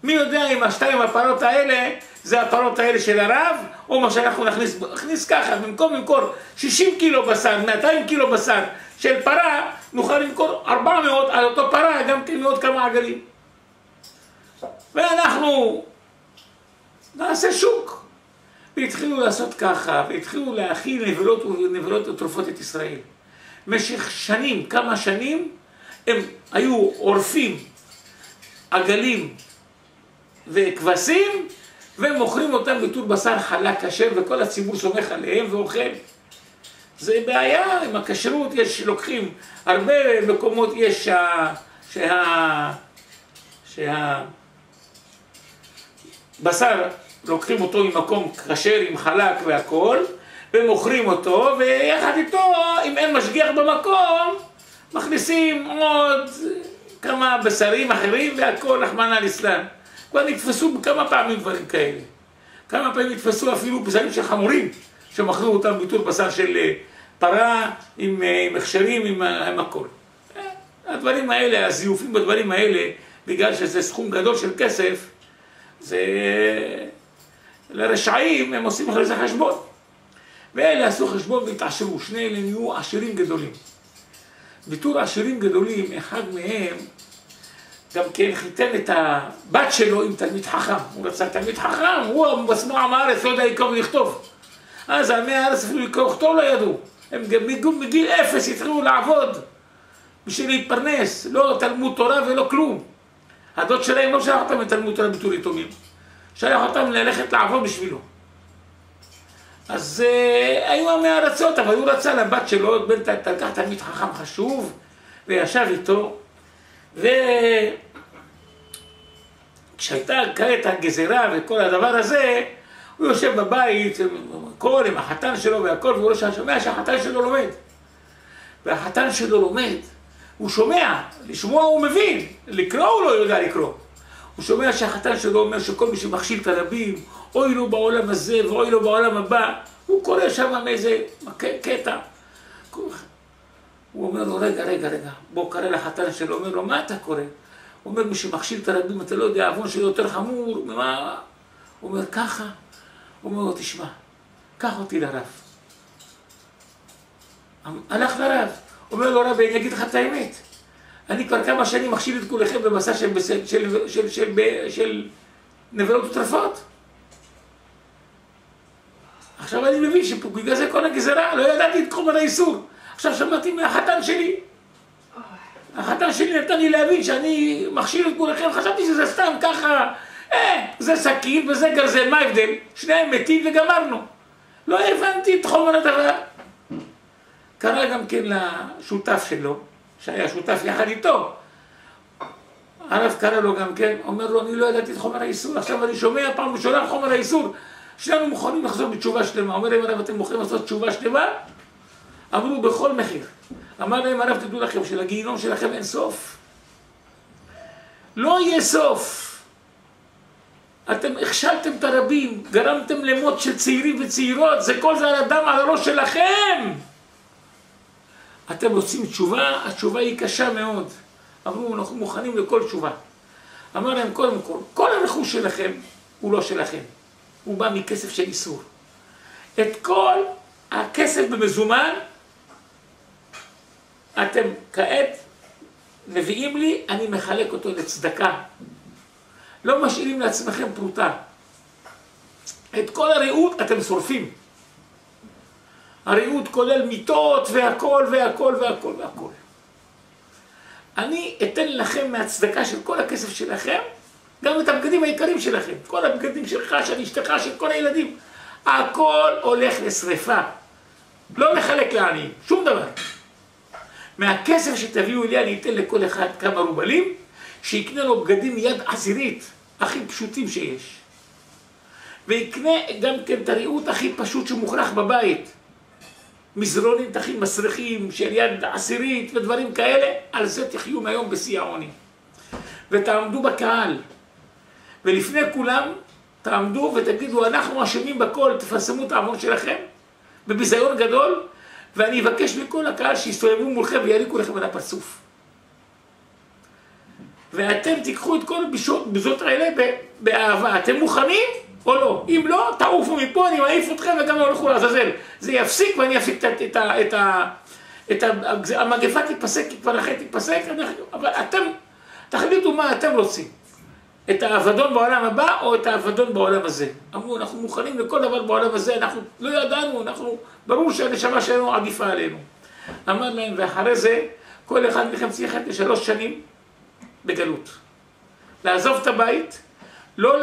מי יודע אם השתיים הפרות האלה, זה הפרות האלה של הרב, או מה שאנחנו נכניס ככה, במקום למכור 60 קילו בשר, 200 קילו בשר של פרה, נוכל למכור 400 על אותו פרה, גם כן מאוד כמה עגלים. ואנחנו נעשה שוק. והתחילו לעשות ככה, והתחילו להכיל נבלות ותרופות את ישראל. במשך שנים, כמה שנים, הם היו עורפים עגלים וכבשים, ומוכרים אותם בתור בשר חלק כשר, וכל הציבור סומך עליהם ואוכל. זה בעיה עם הכשרות, לוקחים, הרבה מקומות יש שהבשר לוקחים אותו ממקום כשר עם חלק והכל, ומוכרים אותו, ויחד איתו, אם אין משגיח במקום, מכניסים עוד כמה בשרים אחרים, והכל רחמנא ליצלן. כבר נתפסו כמה פעמים דברים כאלה. כמה פעמים נתפסו אפילו בשרים של חמורים, שמכרו אותם בתור בשר של פרה, עם הכשרים, עם הכל. הדברים האלה, הזיופים בדברים האלה, בגלל שזה סכום גדול של כסף, זה לרשעים, הם עושים אחרי זה חשבון. ואלה עשו חשבון והתעשרו, שני אלה נהיו עשירים גדולים. בתור עשירים גדולים, אחד מהם גם כן חיתן את הבת שלו עם תלמיד חכם. הוא רצה תלמיד חכם, הוא בשמוע עם הארץ, לא יודע לקרוא ולכתוב. אז עמי הארץ אפילו לקרוא וכתוב לא ידעו. הם גם מגיל 0 התחילו לעבוד בשביל להתפרנס, לא תלמוד תורה ולא כלום. הדוד שלהם לא שלח אותם לתלמוד תורה בתור יתומים, שלח אותם ללכת לעבוד בשבילו. אז היו עמי הארצות, אבל הוא רצה לבת שלו, לקח תלמיד חכם חשוב, וישב איתו, וכשהייתה כעת הגזרה וכל הדבר הזה, הוא יושב בבית, עם החתן שלו והכל, והוא שומע שהחתן שלו לומד. והחתן שלו לומד, הוא שומע, לשמוע הוא מבין, לקרוא הוא לא יודע לקרוא. הוא שומע שהחתן שלו אומר שכל מי שמכשיל את הרבים, אוי לו בעולם הזה ואוי לו בעולם הבא, הוא קורא שם מאיזה קטע. הוא אומר לו, רגע, בוא קרא לחתן שלו, אומר לו, מה אתה קורא? הוא אומר, מי שמכשיל את הרבים, אתה לא יודע, עוון שלו יותר חמור, מה? הוא אומר, ככה. הוא אומר לו, תשמע, קח אותי לרב. הלך לרב. הוא אומר לו, רבי, אני אגיד לך את האמת. אני כבר כמה שנים מכשיל את כולכם במסע של נבלות וטרפות. עכשיו אני מבין שבגלל זה כל הגזרה, לא ידעתי את חומר האיסור. עכשיו שמעתי מהחתן שלי. החתן שלי נתן לי להבין שאני מכשיל את כולכם, חשבתי שזה סתם ככה, זה סכין וזה גרזן, מה ההבדל? שניהם מתים וגמרנו. לא הבנתי את חומר הדבר. קרא גם כן לשותף שלו, שהיה שותף יחד איתו. הרב קרא לו גם כן, אומר לו, אני לא ידעתי את חומר האיסור, עכשיו אני שומע פעם ראשונה חומר האיסור, שנינו מוכנים לחזור בתשובה שלמה. אומר להם, הרב, אתם מוכנים לעשות תשובה שלמה? אמרו, בכל מחיר. אמר להם, הרב, תדעו לכם, שלגיהינום שלכם אין סוף. לא יהיה סוף. אתם הכשלתם את הרבים, גרמתם למות של צעירים וצעירות, זה כל זה על הדם, על הראש שלכם. אתם רוצים תשובה, התשובה היא קשה מאוד. אמרו, אנחנו מוכנים לכל תשובה. אמר להם, קודם כל הרכוש שלכם הוא לא שלכם. הוא בא מכסף של איסור. את כל הכסף במזומן, אתם כעת מביאים לי, אני מחלק אותו לצדקה. לא משאירים לעצמכם פרוטה. את כל הרעות אתם שורפים. הריהוט כולל מיטות והכל והכל והכל והכל. אני אתן לכם מהצדקה של כל הכסף שלכם, גם את הבגדים העיקריים שלכם, כל הבגדים שלך, של אשתך, של כל הילדים. הכל הולך לשריפה. לא מחלק לעניים, שום דבר. מהכסף שתביאו לי אני אתן לכל אחד כמה רובלים, שיקנה לו בגדים מיד עשירית, הכי פשוטים שיש. ויקנה גם כן את הריהוט הכי פשוט שמוכרח בבית. מזרונים הכי מסריחים של יד עשירית ודברים כאלה, על זה תחיו מהיום בשיא העוני. ותעמדו בקהל, ולפני כולם תעמדו ותגידו, אנחנו אשמים בכל, תפרסמו את העוון שלכם, בביזיון גדול, ואני אבקש מכל הקהל שיסתובבו מולכם ויריקו לכם על הפרצוף. ואתם תיקחו את כל הביזות האלה באהבה. אתם מוכנים או לא? אם לא, תעופו מפה, אני מעיף אתכם וגם הולכו לעזאזל. זה יפסיק ואני אפסיק המגפה תתפסק, כי כבר אחרי תתפסק, אבל אתם תחליטו מה אתם רוצים. את האבדון בעולם הבא או את האבדון בעולם הזה. אמרו, אנחנו מוכנים לכל דבר בעולם הזה, אנחנו לא ידענו, ברור שהנשמה שלנו עדיפה עלינו. אמר להם, ואחרי זה, כל אחד מכם צריך ל3 שנים בגלות. לעזוב את הבית, לא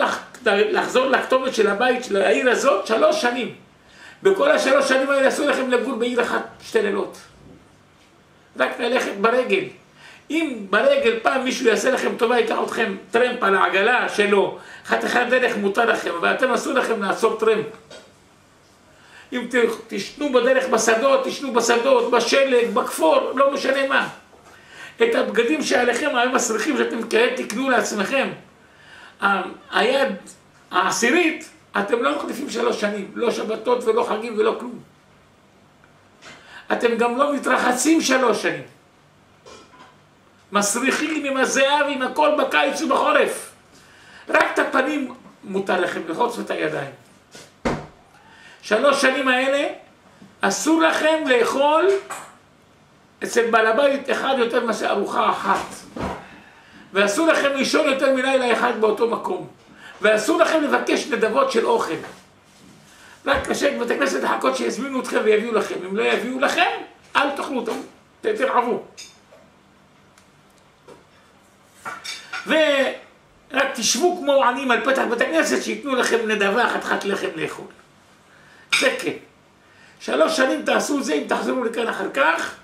לחזור לכתובת של הבית, של העיר הזאת, 3 שנים. בכל 3 שנים האלה אסור לכם לגור בעיר אחת 2 לילות. רק ללכת ברגל. אם ברגל פעם מישהו יעשה לכם טובה, ייקח אתכם טרמפ על העגלה שלו, חתיכת דרך מותר לכם, ואתם אסור לכם לעצור טרמפ. אם תשנו בדרך בשדות, תשנו בשדות, בשלג, בכפור, לא משנה מה. את הבגדים שעליכם, הם מסריחים שאתם כעת תקנו לעצמכם, היד העשירית, אתם לא מחליפים 3 שנים, לא שבתות ולא חגים ולא כלום. אתם גם לא מתרחצים 3 שנים. מסריחים עם הזהב, עם הכל בקיץ ובחורף. רק את הפנים מותר לכם לחוץ ואת הידיים. 3 שנים האלה אסור לכם לאכול אצל בעל הבית אחד יותר מאשר ארוחה אחת. ואסור לכם לישון יותר מלילה אחד באותו מקום. ואסור לכם לבקש נדבות של אוכל. רק לשבת בבית הכנסת לחכות שיזמינו אתכם ויביאו לכם. אם לא יביאו לכם, אל תאכלו אותם, תרעבו. ורק תשבו כמו עניים על פתח בית הכנסת שיתנו לכם נדבה חתיכת לחם לאכול. זה כן. 3 שנים תעשו זה, אם תחזרו לכאן אחר כך,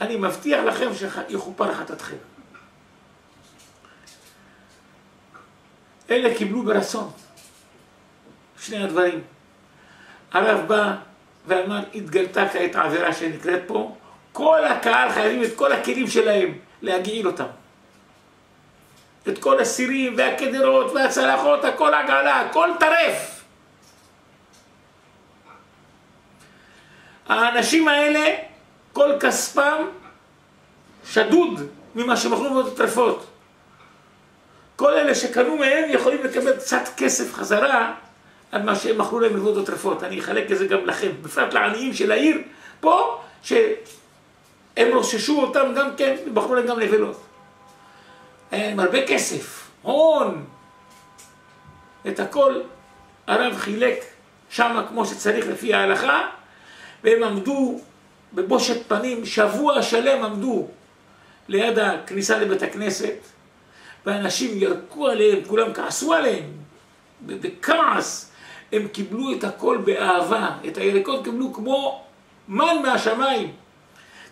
אני מבטיח לכם שיכופר חטאתכם. אלה קיבלו ברצון. 2 הדברים. הרב בא ואמר, התגלתה כעת העבירה שנקראת פה, כל הקהל חייבים את כל הכלים שלהם להגעיל אותם. את כל הסירים והכדרות והצלחות, הכל עגלה, הכל טרף. האנשים האלה, כל כספם שדוד ממה שמכרו מאוד טרפות. כל אלה שקנו מהם יכולים לקבל קצת כסף חזרה על מה שהם מכרו להם לבוד הטרפות. אני אחלק את זה גם לכם, בפרט לעניים של העיר פה, שהם רוששו אותם גם כן, ובחרו להם גם נבלות. היה להם הרבה כסף, הון. את הכל הרב חילק שם כמו שצריך לפי ההלכה, והם עמדו בבושת פנים, שבוע שלם עמדו ליד הכניסה לבית הכנסת, ואנשים ירקו עליהם, כולם כעסו עליהם, בכעס. הם קיבלו את הכל באהבה, את הירקות קיבלו כמו מן מהשמיים,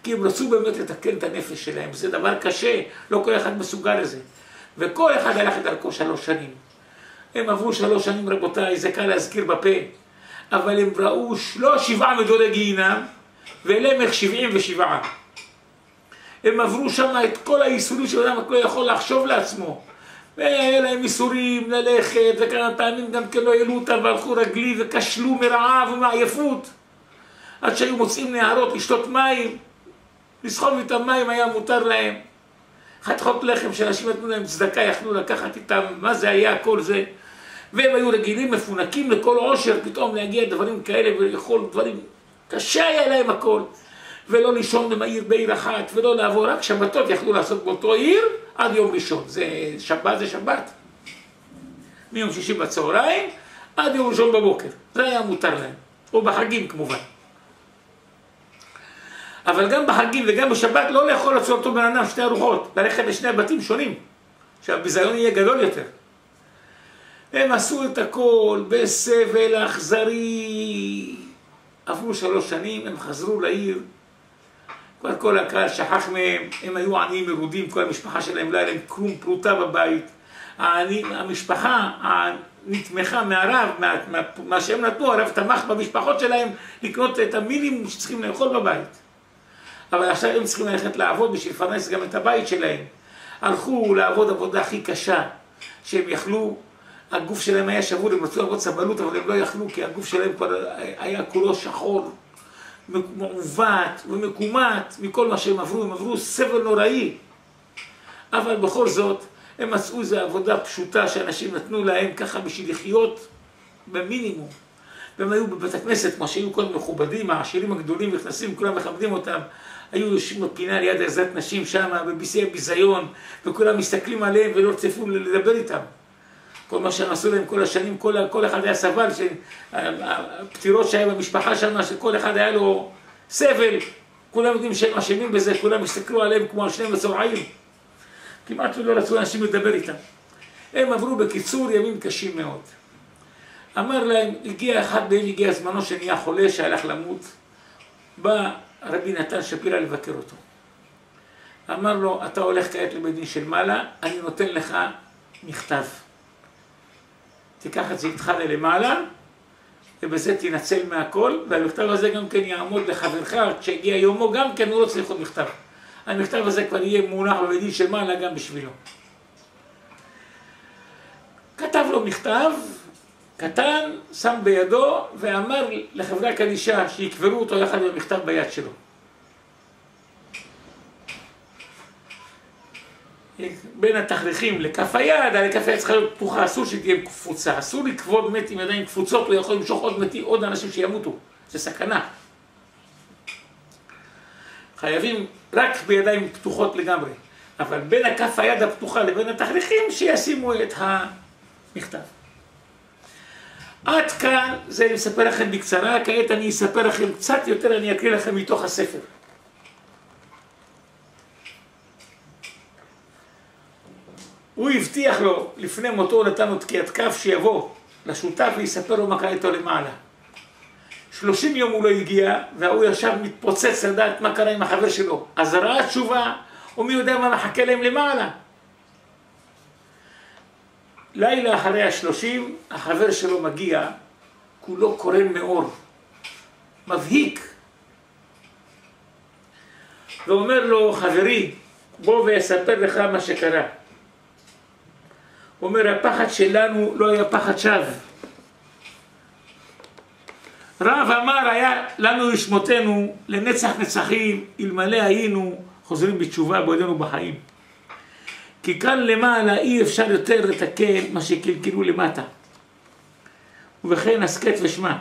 כי הם רצו באמת לתקן את הנפש שלהם. זה דבר קשה, לא כל אחד מסוגל לזה. וכל אחד הלך את דרכו 3 שנים. הם עברו 3 שנים, רבותיי, זה קל להזכיר בפה, אבל הם ראו לא 7 מדורי גיהינום, ולמך 77. הם עברו שם את כל האיסורים שאדם לא יכול לחשוב לעצמו. והיה להם איסורים ללכת, וכמה פעמים גם כן לא העלו אותם, והלכו רגלי וכשלו מרעב ומעייפות. עד שהיו מוצאים נהרות לשתות מים, לסחוב איתם מים היה מותר להם. חתיכות לחם שאנשים נתנו להם צדקה, יכלו לקחת איתם, מה זה היה כל זה. והם היו רגילים, מפונקים לכל עושר, פתאום להגיע דברים כאלה ולאכול דברים. קשה היה להם הכל. ולא לישון בעיר אחת, ולא לעבור, רק שבתות יכלו לעשות באותו עיר עד יום ראשון. זה שבת, זה שבת. מיום שישי בצהריים עד יום ראשון בבוקר. זה היה מותר להם. או בחגים כמובן. אבל גם בחגים וגם בשבת לא לאכול לעשות אותו בן אדם שתי ארוחות, ללכת לשני בתים שונים, שהביזיון יהיה גדול יותר. הם עשו את הכל בסבל אכזרי. עברו 3 שנים, הם חזרו לעיר, כבר כל הקהל שכח מהם, הם היו עניים מרודים, כל המשפחה שלהם לא היה להם כלום פרוטה בבית. המשפחה נתמכה מהרב, מה שהם נתנו, הרב תמך במשפחות שלהם לקנות את המינימום שצריכים לאכול בבית. אבל עכשיו הם צריכים ללכת לעבוד בשביל לפרנס גם את הבית שלהם. הלכו לעבוד עבודה הכי קשה שהם יכלו, הגוף שלהם היה שבור, הם רצו לעבוד סבלות, אבל הם לא יכלו, כי הגוף שלהם כבר היה כולו שחור, מעוות ומקומט מכל מה שהם עברו, הם עברו סבל נוראי. אבל בכל זאת, הם מצאו איזו עבודה פשוטה שאנשים נתנו להם ככה בשביל לחיות במינימום. והם היו בבית הכנסת, כמו שהיו כל מכובדים, העשירים הגדולים נכנסים, כולם מכבדים אותם. היו יושבים בפינה ליד עזרת נשים שם, בביסי הביזיון, וכולם מסתכלים עליהם ולא רצפו לדבר איתם. כל מה שהם עשו להם כל השנים, כל אחד היה סבל, הפטירות שהיה במשפחה שם, שכל אחד היה לו סבל, כולם יודעים שהם אשמים בזה, כולם הסתכלו עליהם כמו על שני מצורעים. כמעט לא רצו אנשים לדבר איתם. הם עברו בקיצור ימים קשים מאוד. אמר להם, הגיע אחד מהם, הגיע זמנו שנהיה חולה, שהלך למות, בא רבי נתן שפירא לבקר אותו. אמר לו, אתה הולך כעת לבית דין של מעלה, אני נותן לך מכתב. תיקח את זה איתך למעלה, ובזה תנצל מהכל, והמכתב הזה גם כן יעמוד לחברך, כשהגיע יומו גם כן הוא לא צריך עוד מכתב. המכתב הזה כבר יהיה מונח בבית דין של מעלה גם בשבילו. כתב לו מכתב קטן, שם בידו, ואמר לחברי הקדישה שיקברו אותו יחד עם המכתב ביד שלו. בין התכריכים לכף היד, לכף היד צריכה להיות פתוחה, אסור שתהיה קפוצה, אסור לקבור מת עם ידיים קפוצות, לא יכול למשוך עוד אנשים שימותו, זה סכנה. חייבים רק בידיים פתוחות לגמרי, אבל בין הכף היד הפתוחה לבין התכריכים שישימו את המכתב. עד כאן זה אני אספר לכם בקצרה, כעת אני אספר לכם קצת יותר, אני אקריא לכם מתוך הספר. הוא הבטיח לו, לפני מותו נתן לו תקיעת כף, שיבוא לשותף ויספר לו מה קרה איתו למעלה. 30 יום הוא לא הגיע, והוא ישב מתפוצץ לדעת מה קרה עם החבר שלו. אז ראה תשובה, ומי יודע מה מחכה להם למעלה. לילה אחרי 30, החבר שלו מגיע, כולו קורן מאור, מבהיק. ואומר לו, חברי, בוא ואספר לך מה שקרה. הוא אומר, הפחד שלנו לא היה פחד שווא. רב אמר, היה לנו לשמותנו לנצח נצחים, אלמלא היינו חוזרים בתשובה בעודנו בחיים. כי כאן למעלה אי אפשר יותר לתקן מה שקלקלו למטה. ובכן הסכת ושמע.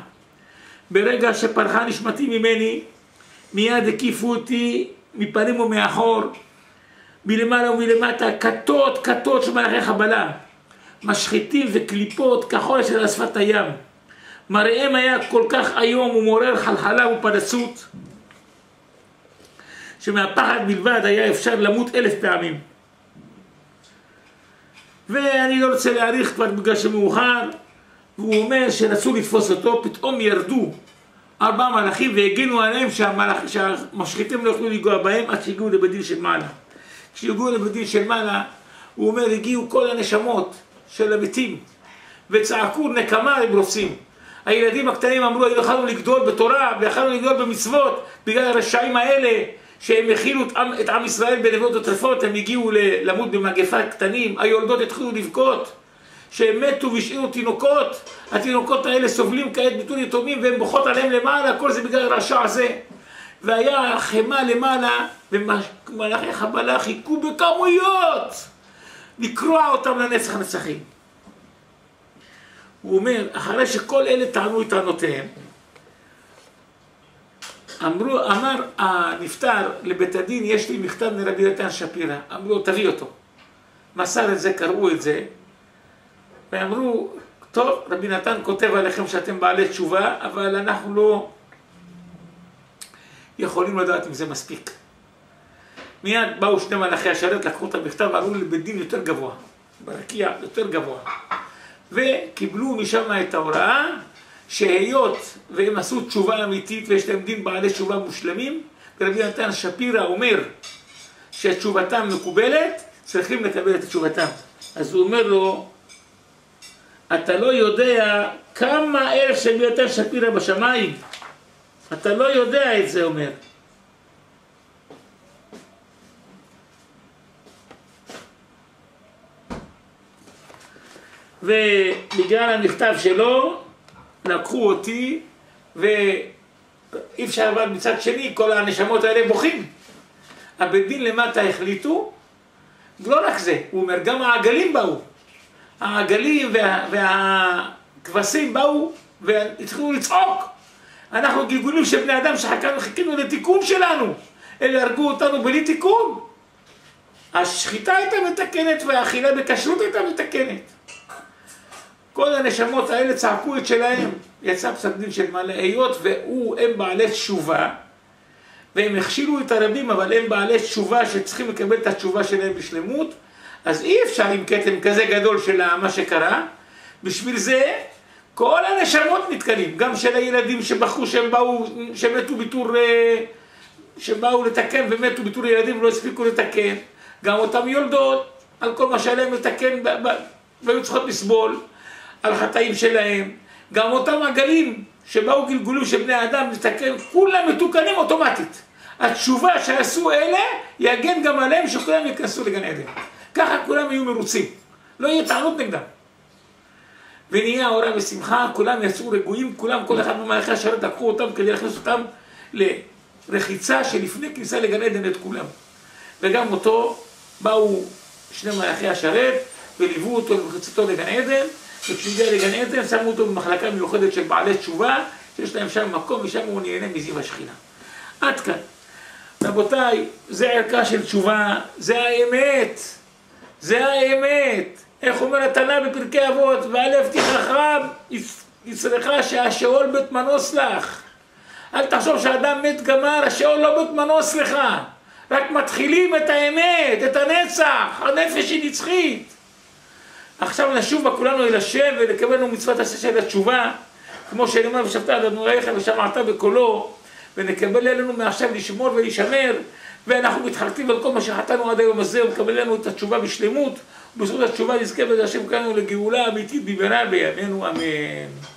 ברגע שפרחה נשמתי ממני, מיד הקיפו אותי מפנים ומאחור, מלמעלה ומלמטה, כתות של מלאכי חבלה, משחיתים וקליפות כחול של על שפת הים. מראיהם היה כל כך היום ומעורר חלחלה ופרצות, שמהפחד בלבד היה אפשר למות 1000 פעמים. ואני לא רוצה להאריך כבר בגלל שמאוחר, והוא אומר שרצו לתפוס אותו, פתאום ירדו 4 מלאכים והגנו עליהם שהמשחיתים לא יכלו לגוע בהם עד שהגיעו לבית דין של מעלה. כשהגיעו לבית דין של מעלה, הוא אומר, הגיעו כל הנשמות של המתים וצעקו נקמה הם רוצים. הילדים הקטנים אמרו, יכולנו לגדול בתורה ויכולנו לגדול במצוות, בגלל הרשעים האלה שהם הכילו את עם ישראל בנבואות וטרפות, הם הגיעו למות במגפה קטנים, היולדות התחילו לבכות, שהם מתו והשאירו תינוקות, התינוקות האלה סובלים כעת ביטול יתומים והם בוכות עליהם למעלה, כל זה בגלל הרשע הזה. והיה חמה למעלה, ומלאכי חבלה חיכו בכמויות לקרוע אותם לנצח נצחים. הוא אומר, אחרי שכל אלה טענו את טענותיהם, אמר הנפטר לבית הדין, יש לי מכתב מרבי נתן שפירא. אמרו לו, תביא אותו. מסר את זה, קראו את זה, ואמרו, טוב, רבי נתן כותב עליכם שאתם בעלי תשובה, אבל אנחנו לא יכולים לדעת אם זה מספיק. מיד באו שני מלאכי השרת, לקחו את המכתב ועלו לבית דין יותר גבוה, ברקיע יותר גבוה, וקיבלו משם את ההוראה שהיות והם עשו תשובה אמיתית ויש להם דין בעלי תשובה מושלמים, ורבי נתן שפירא אומר שתשובתם מקובלת, צריכים לקבל את תשובתם. אז הוא אומר לו, אתה לא יודע כמה ערך של רבי נתן שפירא בשמיים, אתה לא יודע את זה, אומר. ובגלל המכתב שלו לקחו אותי, ואי אפשר, אבל מצד שני כל הנשמות האלה בוכים. הבית דין למטה החליטו, לא רק זה, הוא אומר, גם העגלים באו. העגלים והכבשים באו והתחילו לצעוק. אנחנו גלגולים של בני אדם שחיכינו לתיקון שלנו. אלה הרגו אותנו בלי תיקון. השחיטה הייתה מתקנת והאכילה בכשרות הייתה מתקנת. כל הנשמות האלה צעקו את שלהם. יצא פסק דין של מעלה, היות והם בעלי תשובה, והם הכשילו את הרבים, אבל הם בעלי תשובה שצריכים לקבל את התשובה שלהם בשלמות, אז אי אפשר עם כתם כזה גדול של מה שקרה. בשביל זה כל הנשמות נתקלים, גם של הילדים שבחרו שמתו בתור, שבאו לתקן ומתו בתור ילדים ולא הספיקו לתקן, גם אותם יולדות, על כל מה שעליהם לתקן והיו צריכות לסבול, על חטאים שלהם, גם אותם עגלים שבאו גלגולים של בני אדם לתקן, כולם מתוקנים אוטומטית. התשובה שעשו אלה יגן גם עליהם שכולם ייכנסו לגן עדן. ככה כולם יהיו מרוצים, לא יהיה טענות נגדם. ונהיה אורה ושמחה, כולם יצאו רגועים, כולם, כל אחד ממלאכי השרת לקחו אותם כדי להכניס אותם לרחיצה שלפני כניסה לגן עדן את כולם. וגם אותו באו שני מלאכי השרת וליוו אותו לרחיצתו לגן עדן, וכשהגיע לגן עדן שמו אותו במחלקה מיוחדת של בעלי תשובה, שיש להם שם מקום ושם הוא נהנה מזיו השכינה. עד כאן. רבותיי, זה ערכה של תשובה, זה האמת. זה האמת. איך אומר התנא בפרקי אבות, ואל יבטיחך יצרך שהשאול בית מנוס לך. אל תחשוב שהאדם מת גמר, השאול לא בית מנוס לך. רק מתחילים את האמת, את הנצח, הנפש היא נצחית. עכשיו נשוב כולנו אל השם ולקבלנו מצוות עשה של התשובה, כמו שנאמר ושבת על אדונך ושמעת בקולו, ונקבל אלינו מעכשיו לשמור ולהישמר, ואנחנו מתחרטים על כל מה שחטאנו עד היום הזה, ונקבל לנו את התשובה בשלמות, ובזכות התשובה נזכה בזה השם כאן לגאולה אמיתית במהרה בימינו, אמן.